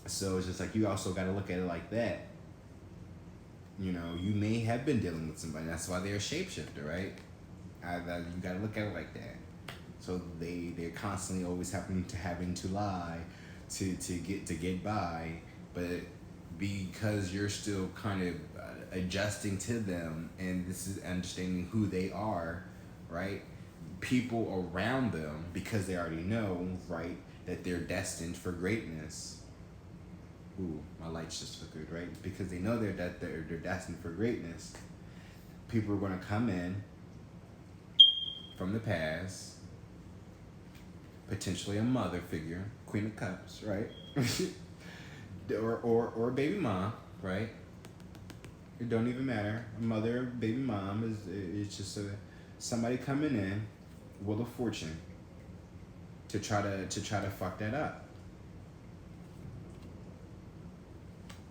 So it's just like, you also got to look at it like that. You may have been dealing with somebody. That's why they're a shapeshifter, right? You got to look at it like that. So they're constantly always having to lie to get by, but because you're still kind of adjusting to them, and this is understanding who they are, right? People around them, because they already know, right, that they're destined for greatness. Ooh, my lights just flickered, right? Because they know they're destined for greatness. People are going to come in from the past, potentially a mother figure, Queen of Cups, right? or baby mom, right? It don't even matter. A mother, baby mom it's just somebody coming in, Wheel of Fortune, to try to fuck that up.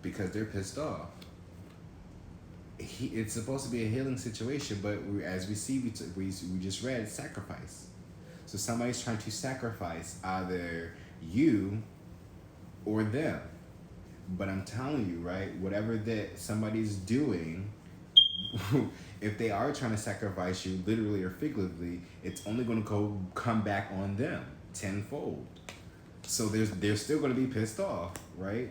Because they're pissed off. It's supposed to be a healing situation, but as we see, we just read sacrifice. So somebody's trying to sacrifice either you or them. But I'm telling you, right, whatever that somebody's doing, If they are trying to sacrifice you, literally or figuratively, it's only going to come back on them tenfold. So they're still going to be pissed off, right?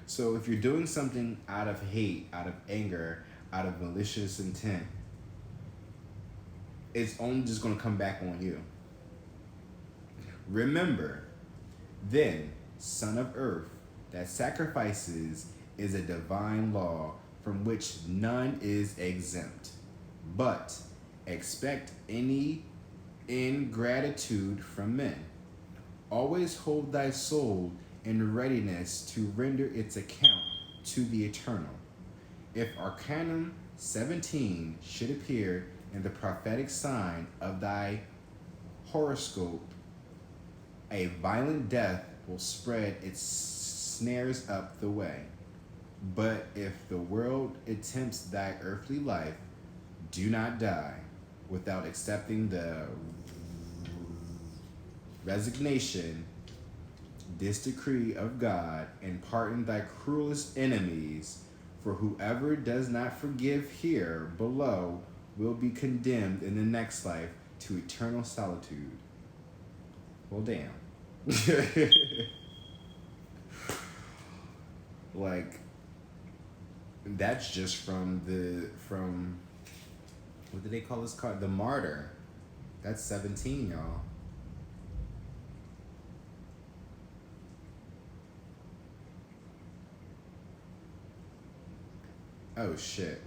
So if you're doing something out of hate, out of anger, out of malicious intent, it's only just going to come back on you. Remember, then, Son of Earth, that sacrifices is a divine law from which none is exempt. But expect any ingratitude from men. Always hold thy soul in readiness to render its account to the Eternal. If Arcanum 17 should appear in the prophetic sign of thy horoscope, a violent death will spread its snares up the way. But if the world attempts thy earthly life, do not die without accepting the resignation, this decree of God, and pardon thy cruelest enemies, for whoever does not forgive here below will be condemned in the next life to eternal solitude. Well, damn. Like, that's just from what did they call this card? The Martyr. That's 17, y'all. Oh shit.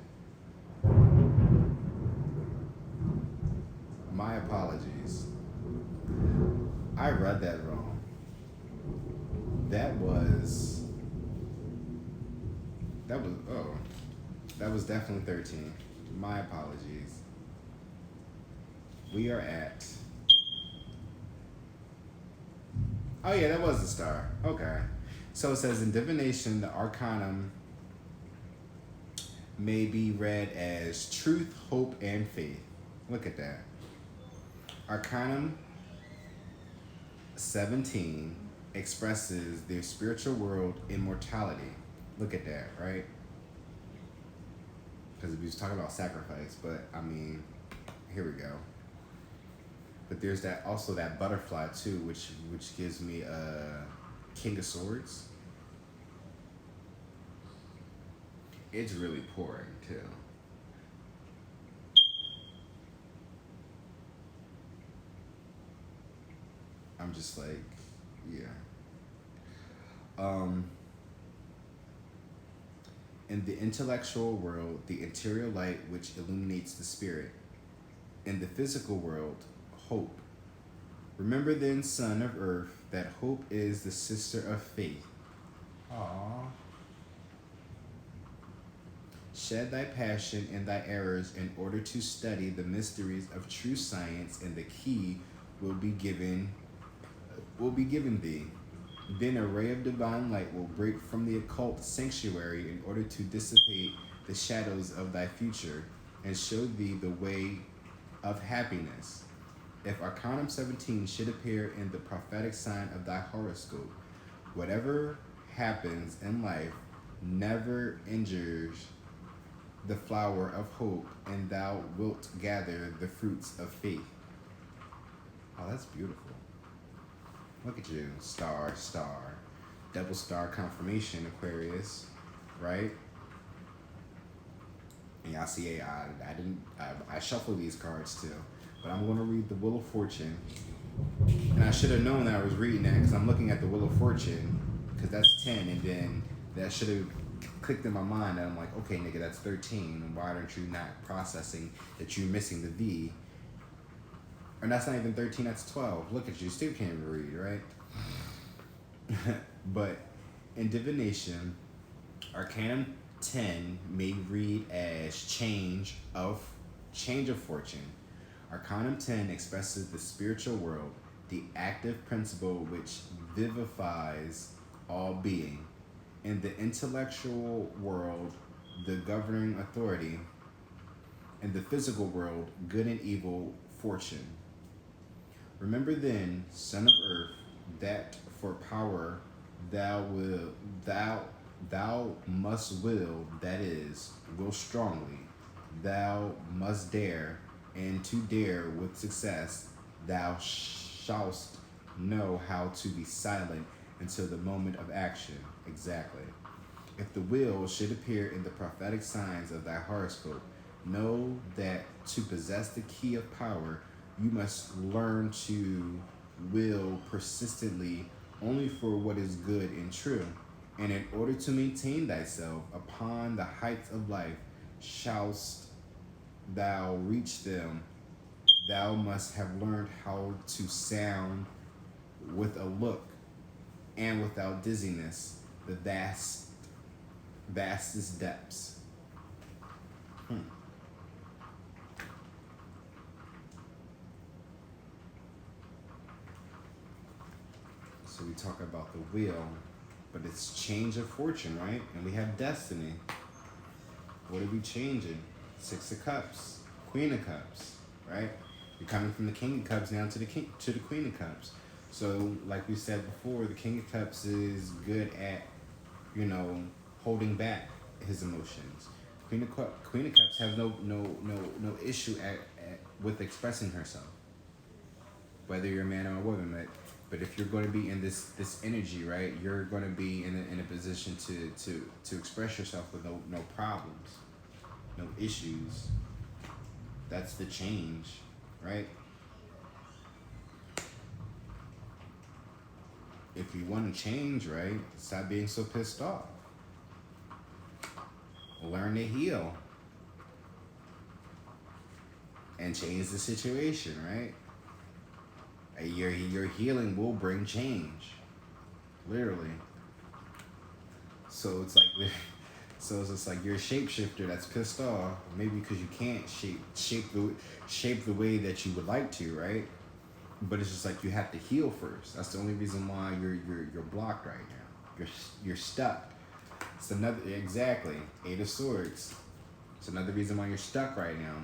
My apologies. I read that wrong. That was definitely 13. My apologies. We are at, oh yeah, that was the star. Okay. So it says in divination, the arcanum may be read as truth, hope, and faith. Look at that. Arcanum 17 expresses their spiritual world immortality. Look at that, right? Because we was talking about sacrifice, but I mean, here we go. But there's that also that butterfly too, which gives me a King of Swords. It's really pouring too. I'm just like, yeah. In the intellectual world, the interior light which illuminates the spirit. In the physical world, hope. Remember then, Son of Earth, that hope is the sister of faith. Aww. Shed thy passion and thy errors in order to study the mysteries of true science, and the key will be given thee. Then a ray of divine light will break from the occult sanctuary in order to dissipate the shadows of thy future and show thee the way of happiness. If Arcanum 17 should appear in the prophetic sign of thy horoscope, whatever happens in life never injures the flower of hope, and thou wilt gather the fruits of faith. Oh, that's beautiful. Look at you, star, double star confirmation, Aquarius, right? And y'all see, I shuffle these cards too, but I'm going to read the Wheel of Fortune. And I should have known that I was reading that because I'm looking at the Wheel of Fortune, because that's 10, and then that should have clicked in my mind, and I'm like, okay, nigga, that's 13, and why aren't you not processing that you're missing the V? Or that's not even 13, that's 12. Look at you, still can't even read, right? But in divination, Arcanum 10 may read as change of fortune. Arcanum 10 expresses the spiritual world, the active principle which vivifies all being. In the intellectual world, the governing authority. In the physical world, good and evil fortune. Remember then, Son of Earth, that for power thou must will, that is, will strongly. thou must dare, and to dare with success, thou shalt know how to be silent until the moment of action. Exactly. If the will should appear in the prophetic signs of thy horoscope, know that to possess the key of power, you must learn to will persistently only for what is good and true. And in order to maintain thyself upon the heights of life, shalt thou reach them, thou must have learned how to sound with a look and without dizziness the vastest depths. So we talk about the wheel, but it's change of fortune, right? And we have destiny. What are we changing? Six of Cups, Queen of Cups, right? You're coming from the King of Cups now to the Queen of Cups. So, like we said before, the King of Cups is good at, holding back his emotions. Queen of Cups has no issue with expressing herself, whether you're a man or a woman. But if you're going to be in this energy, right, you're going to be in a position to express yourself with no problems, no issues. That's the change, right? If you want to change, right, stop being so pissed off. Learn to heal and change the situation, right? Your healing will bring change, literally. So it's like, so it's just like you're a shapeshifter that's pissed off, maybe because you can't shape the way that you would like to, right? But it's just like you have to heal first. That's the only reason why you're blocked right now. You're stuck. It's another exactly 8 of Swords. It's another reason why you're stuck right now,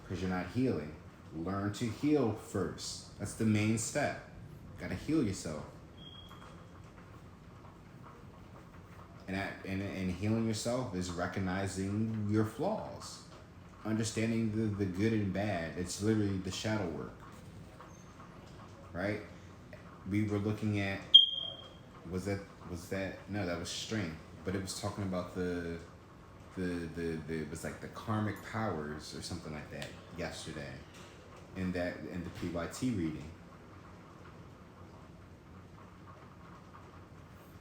because you're not healing. Learn to heal first. That's the main step. You gotta heal yourself. And healing yourself is recognizing your flaws, understanding the good and bad. It's literally the shadow work, right? We were looking at was that no, that was strength, but it was talking about the it was like the karmic powers or something like that yesterday in the PYT reading.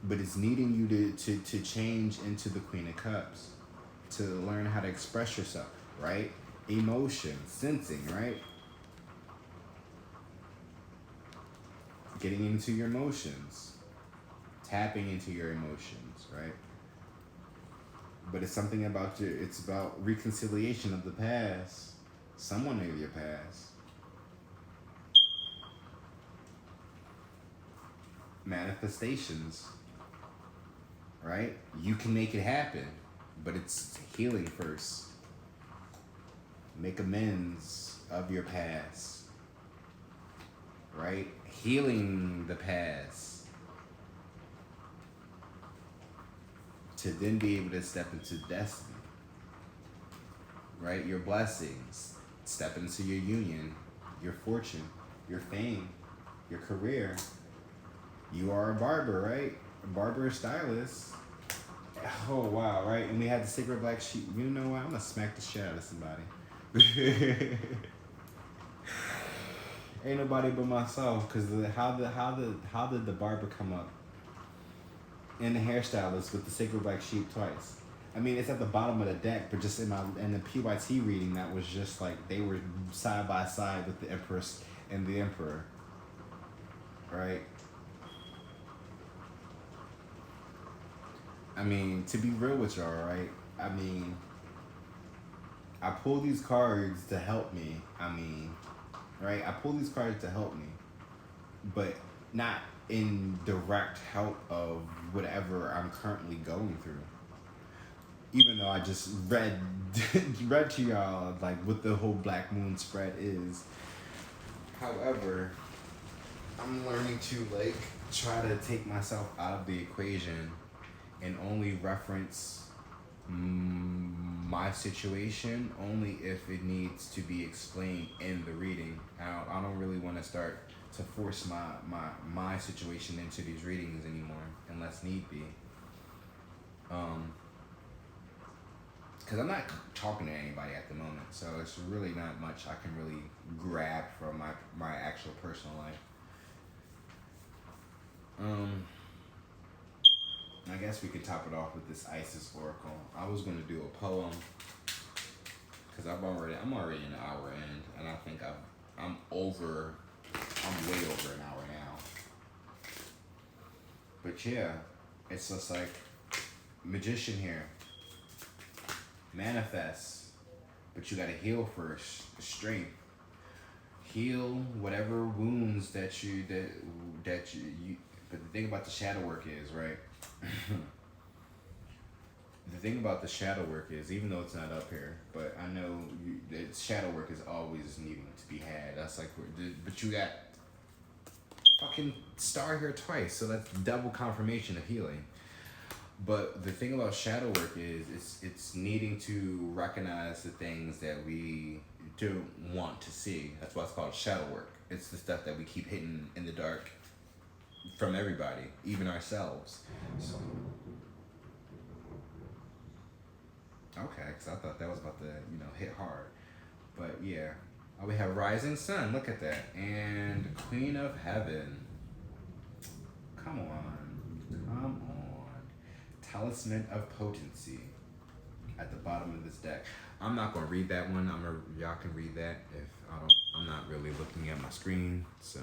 But it's needing you to change into the Queen of Cups, to learn how to express yourself, right? Emotion, sensing, right? Getting into your emotions, tapping into your emotions, right? But it's something about it's about reconciliation of the past, someone of your past. Manifestations, right? You can make it happen, but it's healing first. Make amends of your past, right? Healing the past to then be able to step into destiny, right? Your blessings, step into your union, your fortune, your fame, your career. You are a barber, right? A barber or stylist. Oh, wow, right? And we had the sacred black sheep. You know what? I'm going to smack the shit out of somebody. Ain't nobody but myself, because how did the barber come up? And the hairstylist with the sacred black sheep twice. I mean, it's at the bottom of the deck, but just in the PYT reading, that was just like they were side by side with the Empress and the Emperor, right? I mean, to be real with y'all, right? I mean, I pull these cards to help me. I mean, right? I pull these cards to help me, but not in direct help of whatever I'm currently going through. Even though I just read to y'all like what the whole Black Moon spread is. However, I'm learning to like try to take myself out of the equation and only reference my situation only if it needs to be explained in the reading. I don't really want to start to force my situation into these readings anymore unless need be. Because I'm not talking to anybody at the moment, so it's really not much I can really grab from my actual personal life. I guess we could top it off with this Isis Oracle. I was gonna do a poem because I'm already an hour in, and I think I'm way over an hour now. But yeah, it's just like magician here. Manifest, but you gotta heal first. Strength. Heal whatever wounds that you. But the thing about the shadow work is, right? The thing about the shadow work is, even though it's not up here, but I know that shadow work is always needing to be had. That's like, but you got fucking star here twice, so that's double confirmation of healing. But the thing about shadow work is, it's needing to recognize the things that we don't want to see. That's why it's called shadow work. It's the stuff that we keep hidden in the dark from everybody, even ourselves. So, okay, because I thought that was about to, hit hard. But yeah, we have Rising Sun. Look at that. And Queen of Heaven. Come on. Talisman of Potency at the bottom of this deck. I'm not gonna read that one. Y'all can read that if I'm not really looking at my screen, so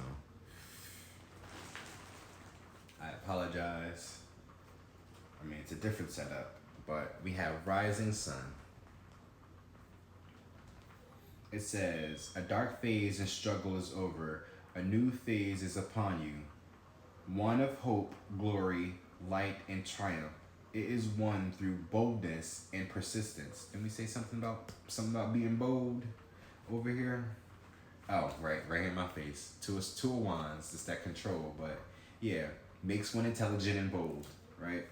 I apologize. I mean, it's a different setup, but we have Rising Sun. It says, a dark phase and struggle is over. A new phase is upon you. One of hope, glory, light, and triumph. It is won through boldness and persistence. Can we say something about being bold over here? Oh, right here in my face. Two of wands. It's that control, but yeah, makes one intelligent and bold, right?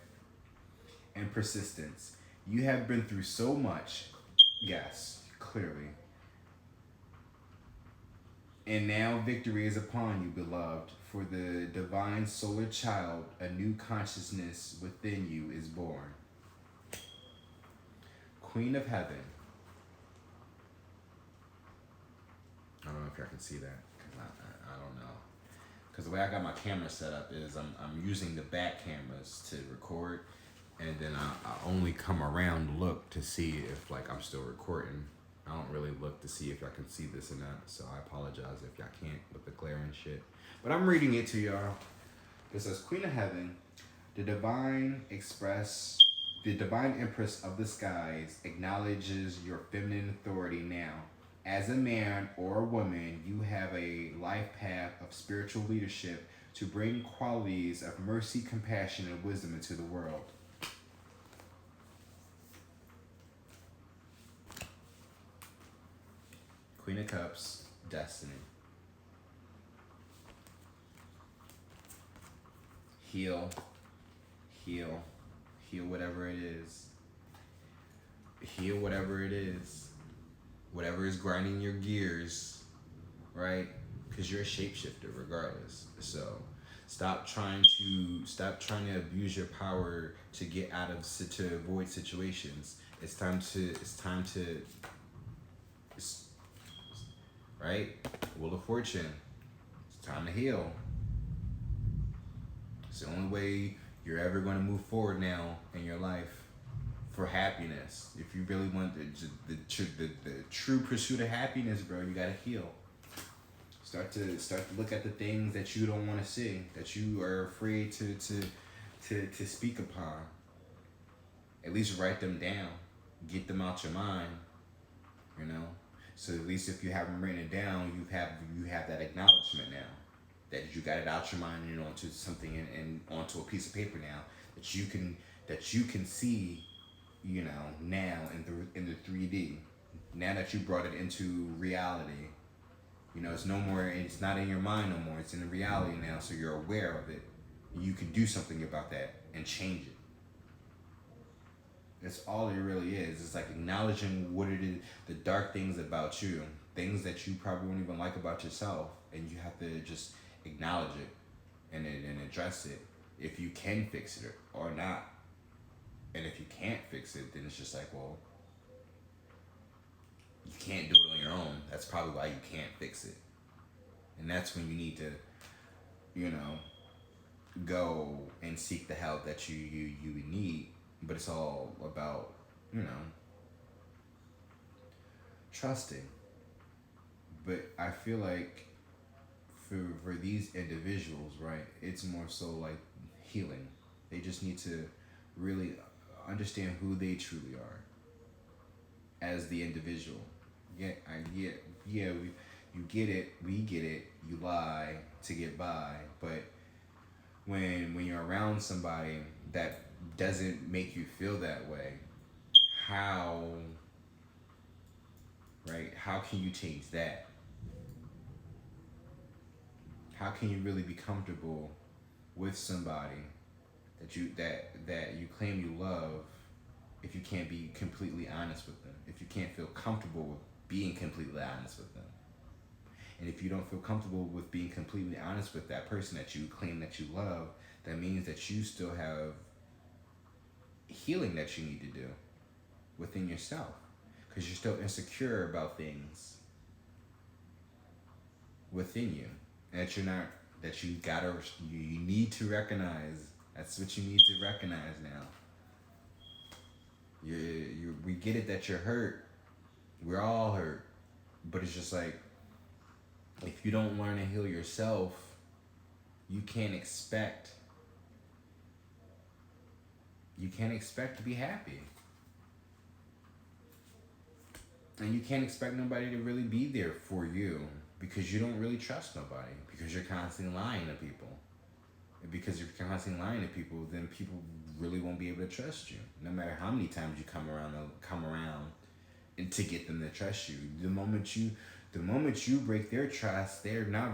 And persistence. You have been through so much. Yes, clearly. And now victory is upon you, beloved. For the divine solar child, a new consciousness within you is born. Queen of Heaven. I don't know if y'all can see that. I don't know. Because the way I got my camera set up is I'm using the back cameras to record. And then I only come around to look to see if I'm still recording. I don't really look to see if y'all can see this or not, so I apologize if y'all can't with the glare and shit. But I'm reading it to y'all. It says, Queen of Heaven, the divine empress of the skies acknowledges your feminine authority now. As a man or a woman, you have a life path of spiritual leadership to bring qualities of mercy, compassion, and wisdom into the world. Queen of Cups, destiny. Heal whatever it is. Heal whatever it is. Whatever is grinding your gears, right? Because you're a shapeshifter regardless. So stop trying to abuse your power to get out of, to avoid situations. It's time to right? Wheel of Fortune. It's time to heal. It's the only way you're ever going to move forward now in your life for happiness. If you really want the true pursuit of happiness, bro, you gotta heal. Start to look at the things that you don't want to see, that you are afraid to speak upon. At least write them down. Get them out your mind. So at least if you haven't written it down, you have that acknowledgement now. That you got it out your mind and onto something and onto a piece of paper now that you can see, now in the 3D. Now that you brought it into reality, it's no more. It's not in your mind no more. It's in the reality now. So you're aware of it. You can do something about that and change it. It's all it really is. It's like acknowledging what it is, the dark things about you, things that you probably won't even like about yourself, and you have to just acknowledge it and address it if you can fix it or not. And if you can't fix it, then it's just like, well, you can't do it on your own. That's probably why you can't fix it. And that's when you need to, you know, go and seek the help that you need. But it's all about, you know, trusting. But I feel like for these individuals, right, it's more so like healing. They just need to really understand who they truly are as the individual. Yeah, you get it, we get it. You lie to get by, but when you're around somebody that doesn't make you feel that way, how right? How can you change that? How can you really be comfortable with somebody that you claim you love if you can't be completely honest with them? If you can't feel comfortable with being completely honest with them? And if you don't feel comfortable with being completely honest with that person that you claim that you love, that means that you still have healing that you need to do within yourself because you're still insecure about things within you that you're not that you need to recognize. That's what you need to recognize now. We get it that you're hurt. We're all hurt, but it's just like if you don't learn to heal yourself, you can't expect to be happy. And you can't expect nobody to really be there for you because you don't really trust nobody because you're constantly lying to people. And because you're constantly lying to people, then people really won't be able to trust you. No matter how many times you come around and to get them to trust you. The moment you break their trust, they're not.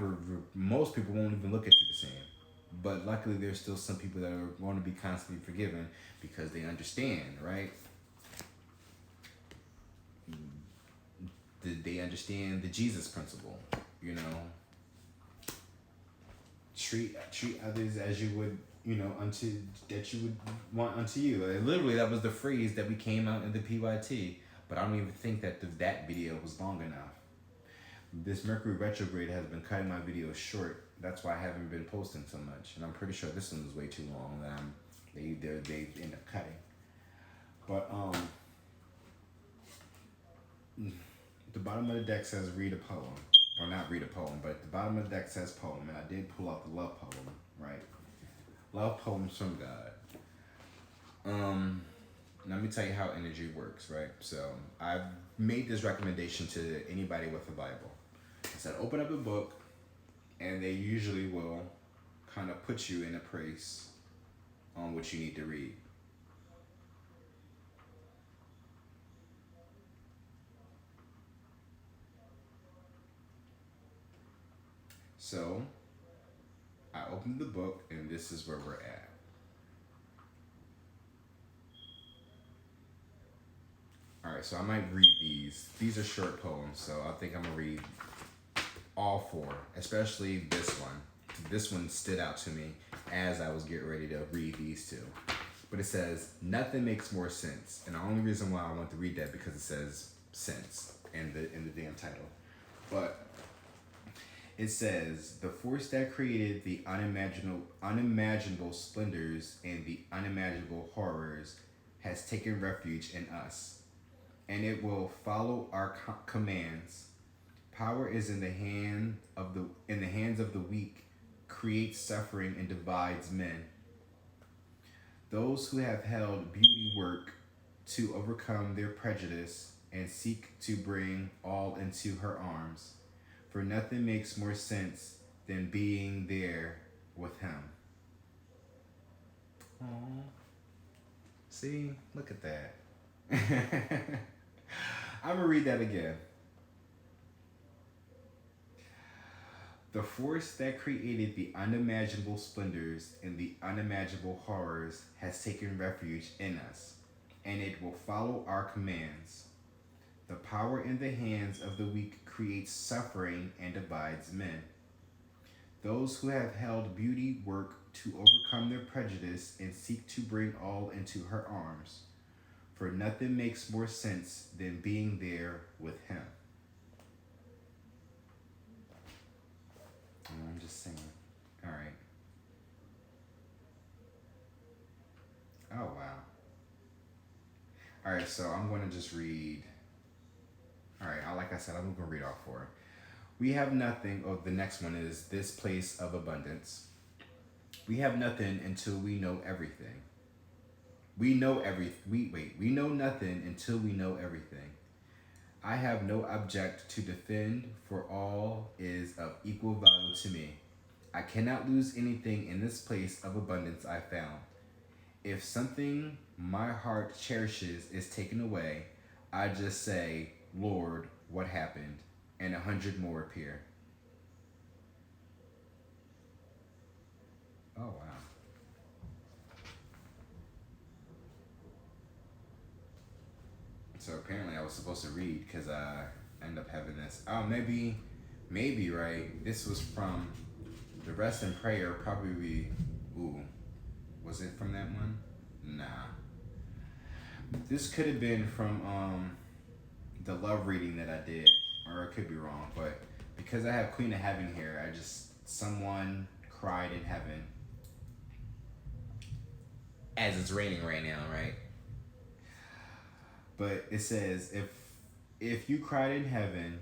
Most people won't even look at you the same. But luckily, there's still some people that are going to be constantly forgiven because they understand, right? They understand the Jesus principle. You know, treat others as you would, you know, unto that you would want unto you. Like, literally, that was the phrase that we came out in the PYT. But I don't even think that that video was long enough. This Mercury retrograde has been cutting my videos short. That's why I haven't been posting so much. And I'm pretty sure this one was way too long. That they end up cutting. But the bottom of the deck says read a poem. Or not read a poem, but the bottom of the deck says poem. And I did pull out the love poem, right? Love poems from God. Let me tell you how energy works, right? So I've made this recommendation to anybody with a Bible. I said open up a book, and they usually will kind of put you in a place on what you need to read. So I opened the book, and this is where we're at. All right, so I might read these. These are short poems, so I think I'm gonna read all four, especially this one. This one stood out to me as I was getting ready to read these two. But it says, nothing makes more sense. And the only reason why I want to read that because it says sense in the damn title. But it says, the force that created the unimaginable splendors and the unimaginable horrors has taken refuge in us, and it will follow our commands. Power is in the hands of the weak, creates suffering and divides men. Those who have held beauty work to overcome their prejudice and seek to bring all into her arms. For nothing makes more sense than being there with him. Aww. See? Look at that. I'm going to read that again. The force that created the unimaginable splendors and the unimaginable horrors has taken refuge in us, and it will follow our commands. The power in the hands of the weak creates suffering and divides men. Those who have held beauty work to overcome their prejudice and seek to bring all into her arms, for nothing makes more sense than being there with him. I'm just saying. All right. Oh, wow. All right, so I'm going to just read. All right, like I said, I'm going to read all four. We have nothing. Oh, the next one is this place of abundance. We have nothing until we know everything. We know every. We wait. We know nothing until we know everything. I have no object to defend, for all is of equal value to me. I cannot lose anything in this place of abundance I found. If something my heart cherishes is taken away, I just say, Lord, what happened? And 100 more appear. Oh, wow. So apparently I was supposed to read because I end up having this. Oh, maybe, right? This was from the rest in prayer, probably. Ooh, was it from that one? Nah. This could have been from the love reading that I did, or I could be wrong, but because I have Queen of Heaven here, someone cried in heaven as it's raining right now, right? But it says if you cried in heaven,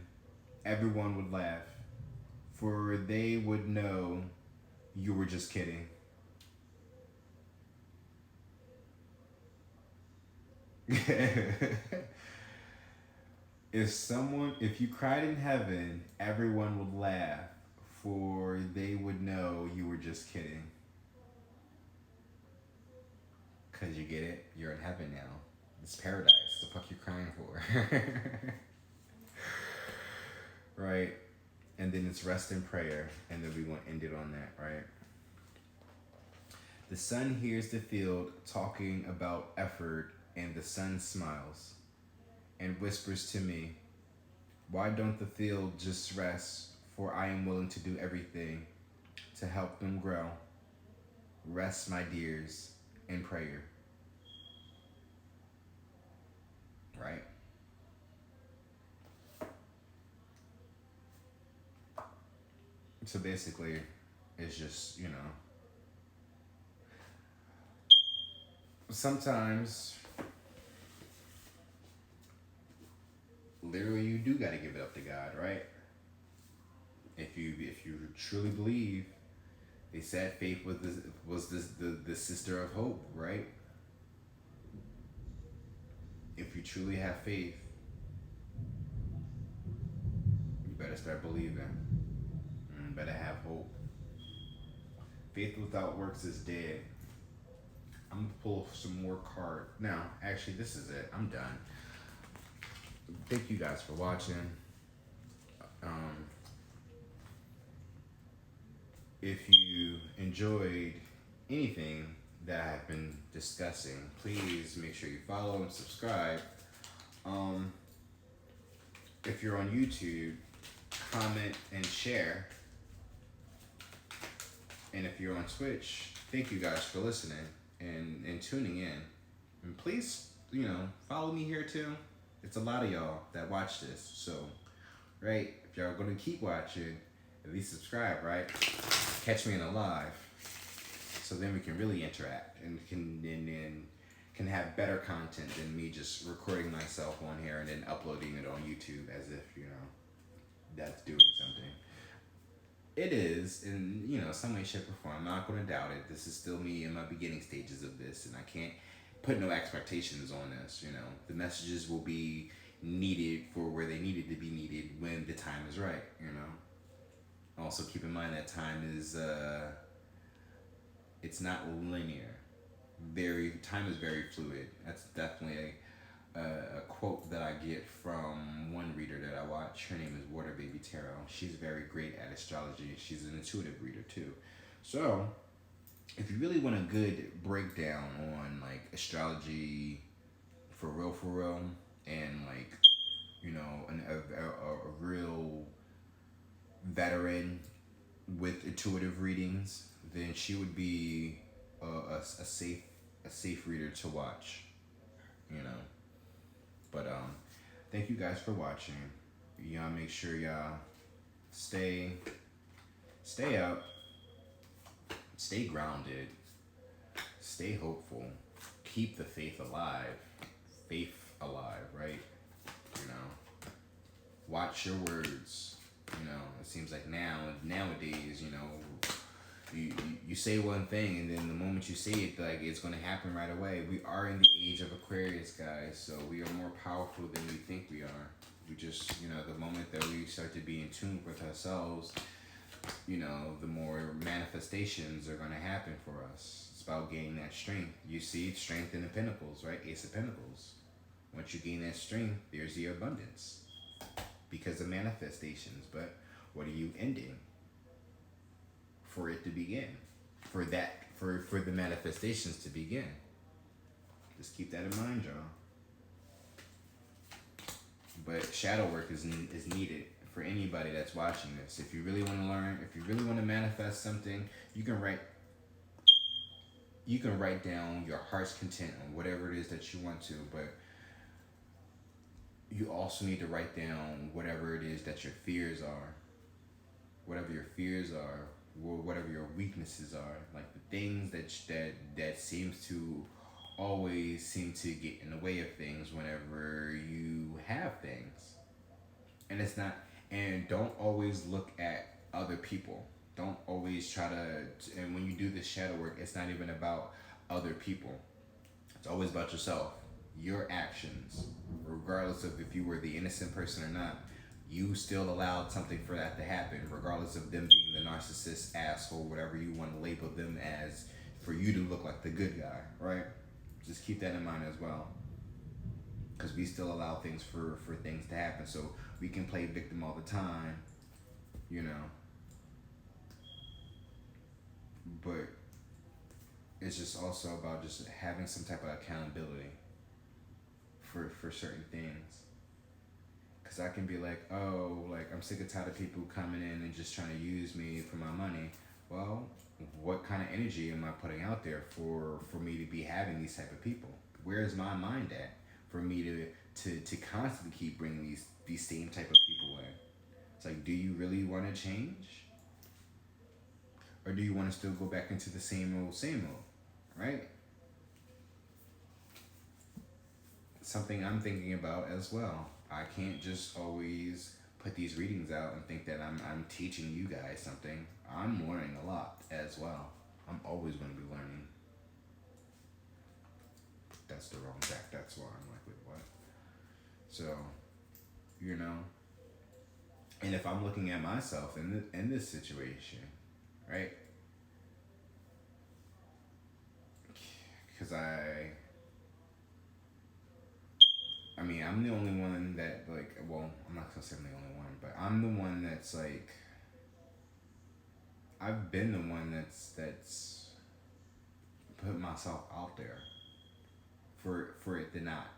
everyone would laugh, for they would know you were just kidding. If you cried in heaven, everyone would laugh, for they would know you were just kidding. Cause you get it, you're in heaven now. It's paradise. The fuck you crying for? Right? And then it's rest in prayer, and then we want to end it on that, right? The sun hears the field talking about effort, and the sun smiles and whispers to me, why don't the field just rest? For I am willing to do everything to help them grow. Rest, my dears, in prayer. Right? So basically, it's just, sometimes literally you do got to give it up to God, right? If you truly believe, they said faith was the sister of hope, right? If you truly have faith, you better start believing. You better have hope. Faith without works is dead. I'm gonna pull some more cards. Now, actually, this is it. I'm done. Thank you guys for watching. Um, if you enjoyed anything that I've been discussing, please make sure you follow and subscribe. If you're on YouTube, comment and share. And if you're on Twitch, thank you guys for listening and tuning in. And please, follow me here too. It's a lot of y'all that watch this. So, right, if y'all gonna keep watching, at least subscribe, right? Catch me in a live. So then we can really interact and can have better content than me just recording myself on here and then uploading it on YouTube as if, that's doing something. It is in, some way, shape, or form. I'm not going to doubt it. This is still me in my beginning stages of this, and I can't put no expectations on this. The messages will be needed for where they needed to be needed when the time is right. Also keep in mind that time is it's not linear. Time is very fluid. That's definitely a quote that I get from one reader that I watch. Her name is Water Baby Tarot. She's very great at astrology. She's an intuitive reader too. So, if you really want a good breakdown on like astrology, for real, and like, a real veteran with intuitive readings, then she would be a safe reader to watch. You know, but thank you guys for watching. Y'all make sure y'all stay stay up, stay grounded, stay hopeful, keep the faith alive, right? You know, watch your words. It seems like nowadays, you say one thing, and then the moment you say it, like, it's going to happen right away. We are in the age of Aquarius, guys, so we are more powerful than we think we are. We just, the moment that we start to be in tune with ourselves, the more manifestations are going to happen for us. It's about gaining that strength. You see strength in the Pentacles, right? Ace of Pentacles. Once you gain that strength, there's the abundance because of manifestations. But what are you ending for it to begin? For the manifestations to begin. Just keep that in mind, y'all. But shadow work is needed for anybody that's watching this. If you really want to learn, if you really want to manifest something, you can write down your heart's content on whatever it is that you want to, but you also need to write down whatever it is that your fears are. Whatever your fears are, whatever your weaknesses are, like the things that seems to always seem to get in the way of things whenever you have things. And it's not, and don't always look at other people. Don't always try to, and when you do this shadow work, it's not even about other people. It's always about yourself, your actions, regardless of if you were the innocent person or not. You still allowed something for that to happen, regardless of them being the narcissist, asshole, whatever you want to label them as, for you to look like the good guy, right? Just keep that in mind as well. Because we still allow things for things to happen. So we can play victim all the time, But it's just also about just having some type of accountability for certain things. Because I can be like, oh, like, I'm sick and tired of people coming in and just trying to use me for my money. Well, what kind of energy am I putting out there for me to be having these type of people? Where is my mind at for me to constantly keep bringing these same type of people in? It's like, do you really want to change? Or do you want to still go back into the same old, right? Something I'm thinking about as well. I can't just always put these readings out and think that I'm teaching you guys something. I'm learning a lot as well. I'm always going to be learning. That's the wrong deck. That's why I'm like, wait, what? So, and if I'm looking at myself in this situation, right? Because I'm the only one that, like, well, I'm not gonna say I'm the only one, but I'm the one that's like, I've been the one that's put myself out there for it to not,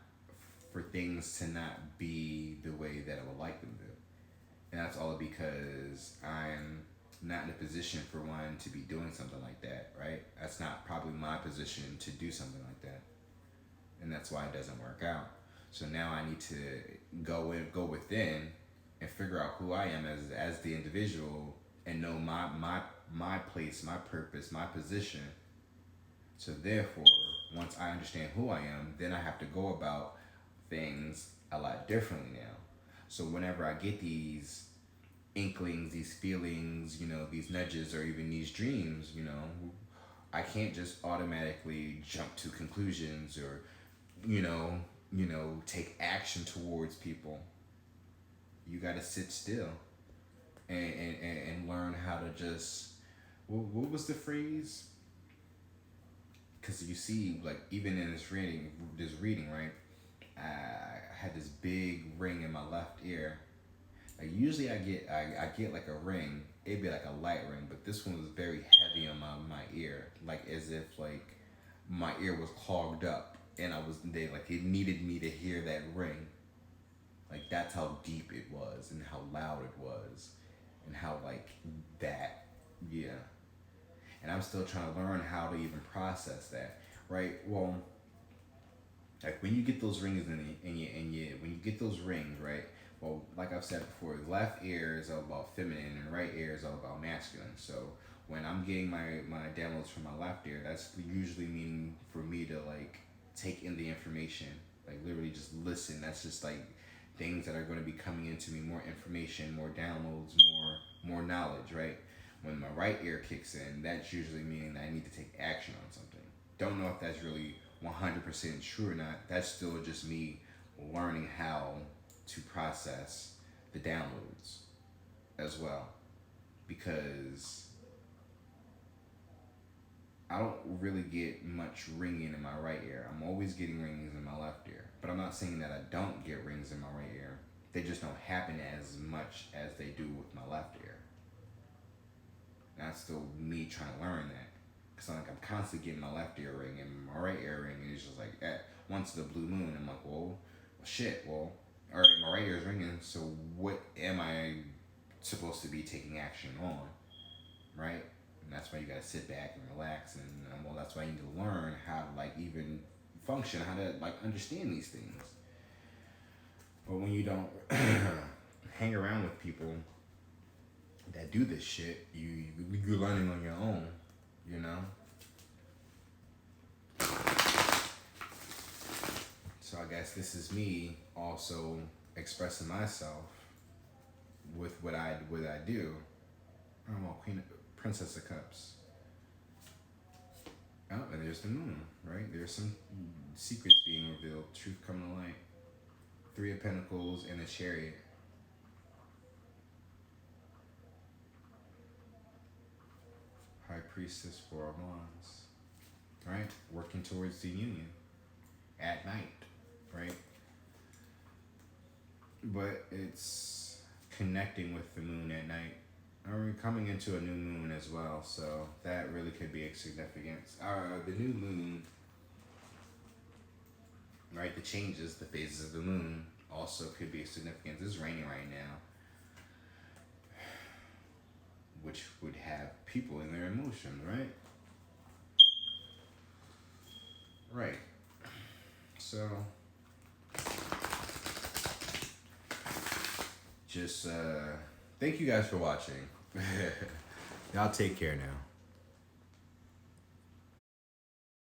for things to not be the way that I would like them to. And that's all because I'm not in a position for one to be doing something like that, right? That's not probably my position to do something like that. And that's why it doesn't work out. So now I need to go within and figure out who I am as the individual and know my place, my purpose, my position. So therefore, once I understand who I am, then I have to go about things a lot differently now. So whenever I get these inklings, these feelings, these nudges, or even these dreams, I can't just automatically jump to conclusions or, take action towards people. You got to sit still and learn how to just, what was the phrase? Because you see, like, even in this reading, right? I had this big ring in my left ear. Like, usually I get like a ring. It'd be like a light ring, but this one was very heavy on my ear, like as if like my ear was clogged up and it needed me to hear that ring. Like that's how deep it was and how loud it was and how like that, yeah. And I'm still trying to learn how to even process that, right? Well, like when you get those rings when you get those rings, right? Well, like I've said before, left ear is all about feminine and right ear is all about masculine. So when I'm getting my downloads from my left ear, that's usually meaning for me to like take in the information, like literally just listen. That's just like things that are going to be coming into me, more information, more downloads, more knowledge, right? When my right ear kicks in, that's usually meaning that I need to take action on something. Don't know if that's really 100% true or not. That's still just me learning how to process the downloads as well, because I don't really get much ringing in my right ear. I'm always getting rings in my left ear. But I'm not saying that I don't get rings in my right ear. They just don't happen as much as they do with my left ear. And that's still me trying to learn that. Because I'm constantly getting my left ear ring and my right ear ring. And it's just like, once the blue moon, I'm like, well, shit, well, all right, my right ear is ringing. So what am I supposed to be taking action on, right? And that's why you gotta sit back and relax, and well, that's why you need to learn how to like even function, how to like understand these things. But when you don't hang around with people that do this shit, you're learning on your own, you know. So I guess this is me also expressing myself with what I do. I don't know, Princess of Cups. Oh, and there's the moon, right? There's some secrets being revealed, truth coming to light. Three of Pentacles and a Chariot. High Priestess, Four of Wands. Right? Working towards the union at night, right? But it's connecting with the moon at night. We're coming into a new moon as well, so that really could be a significance. The new moon, right? The changes, the phases of the moon also could be a significance. It's raining right now, which would have people in their emotions, right? Right. So, just thank you guys for watching. Y'all take care now.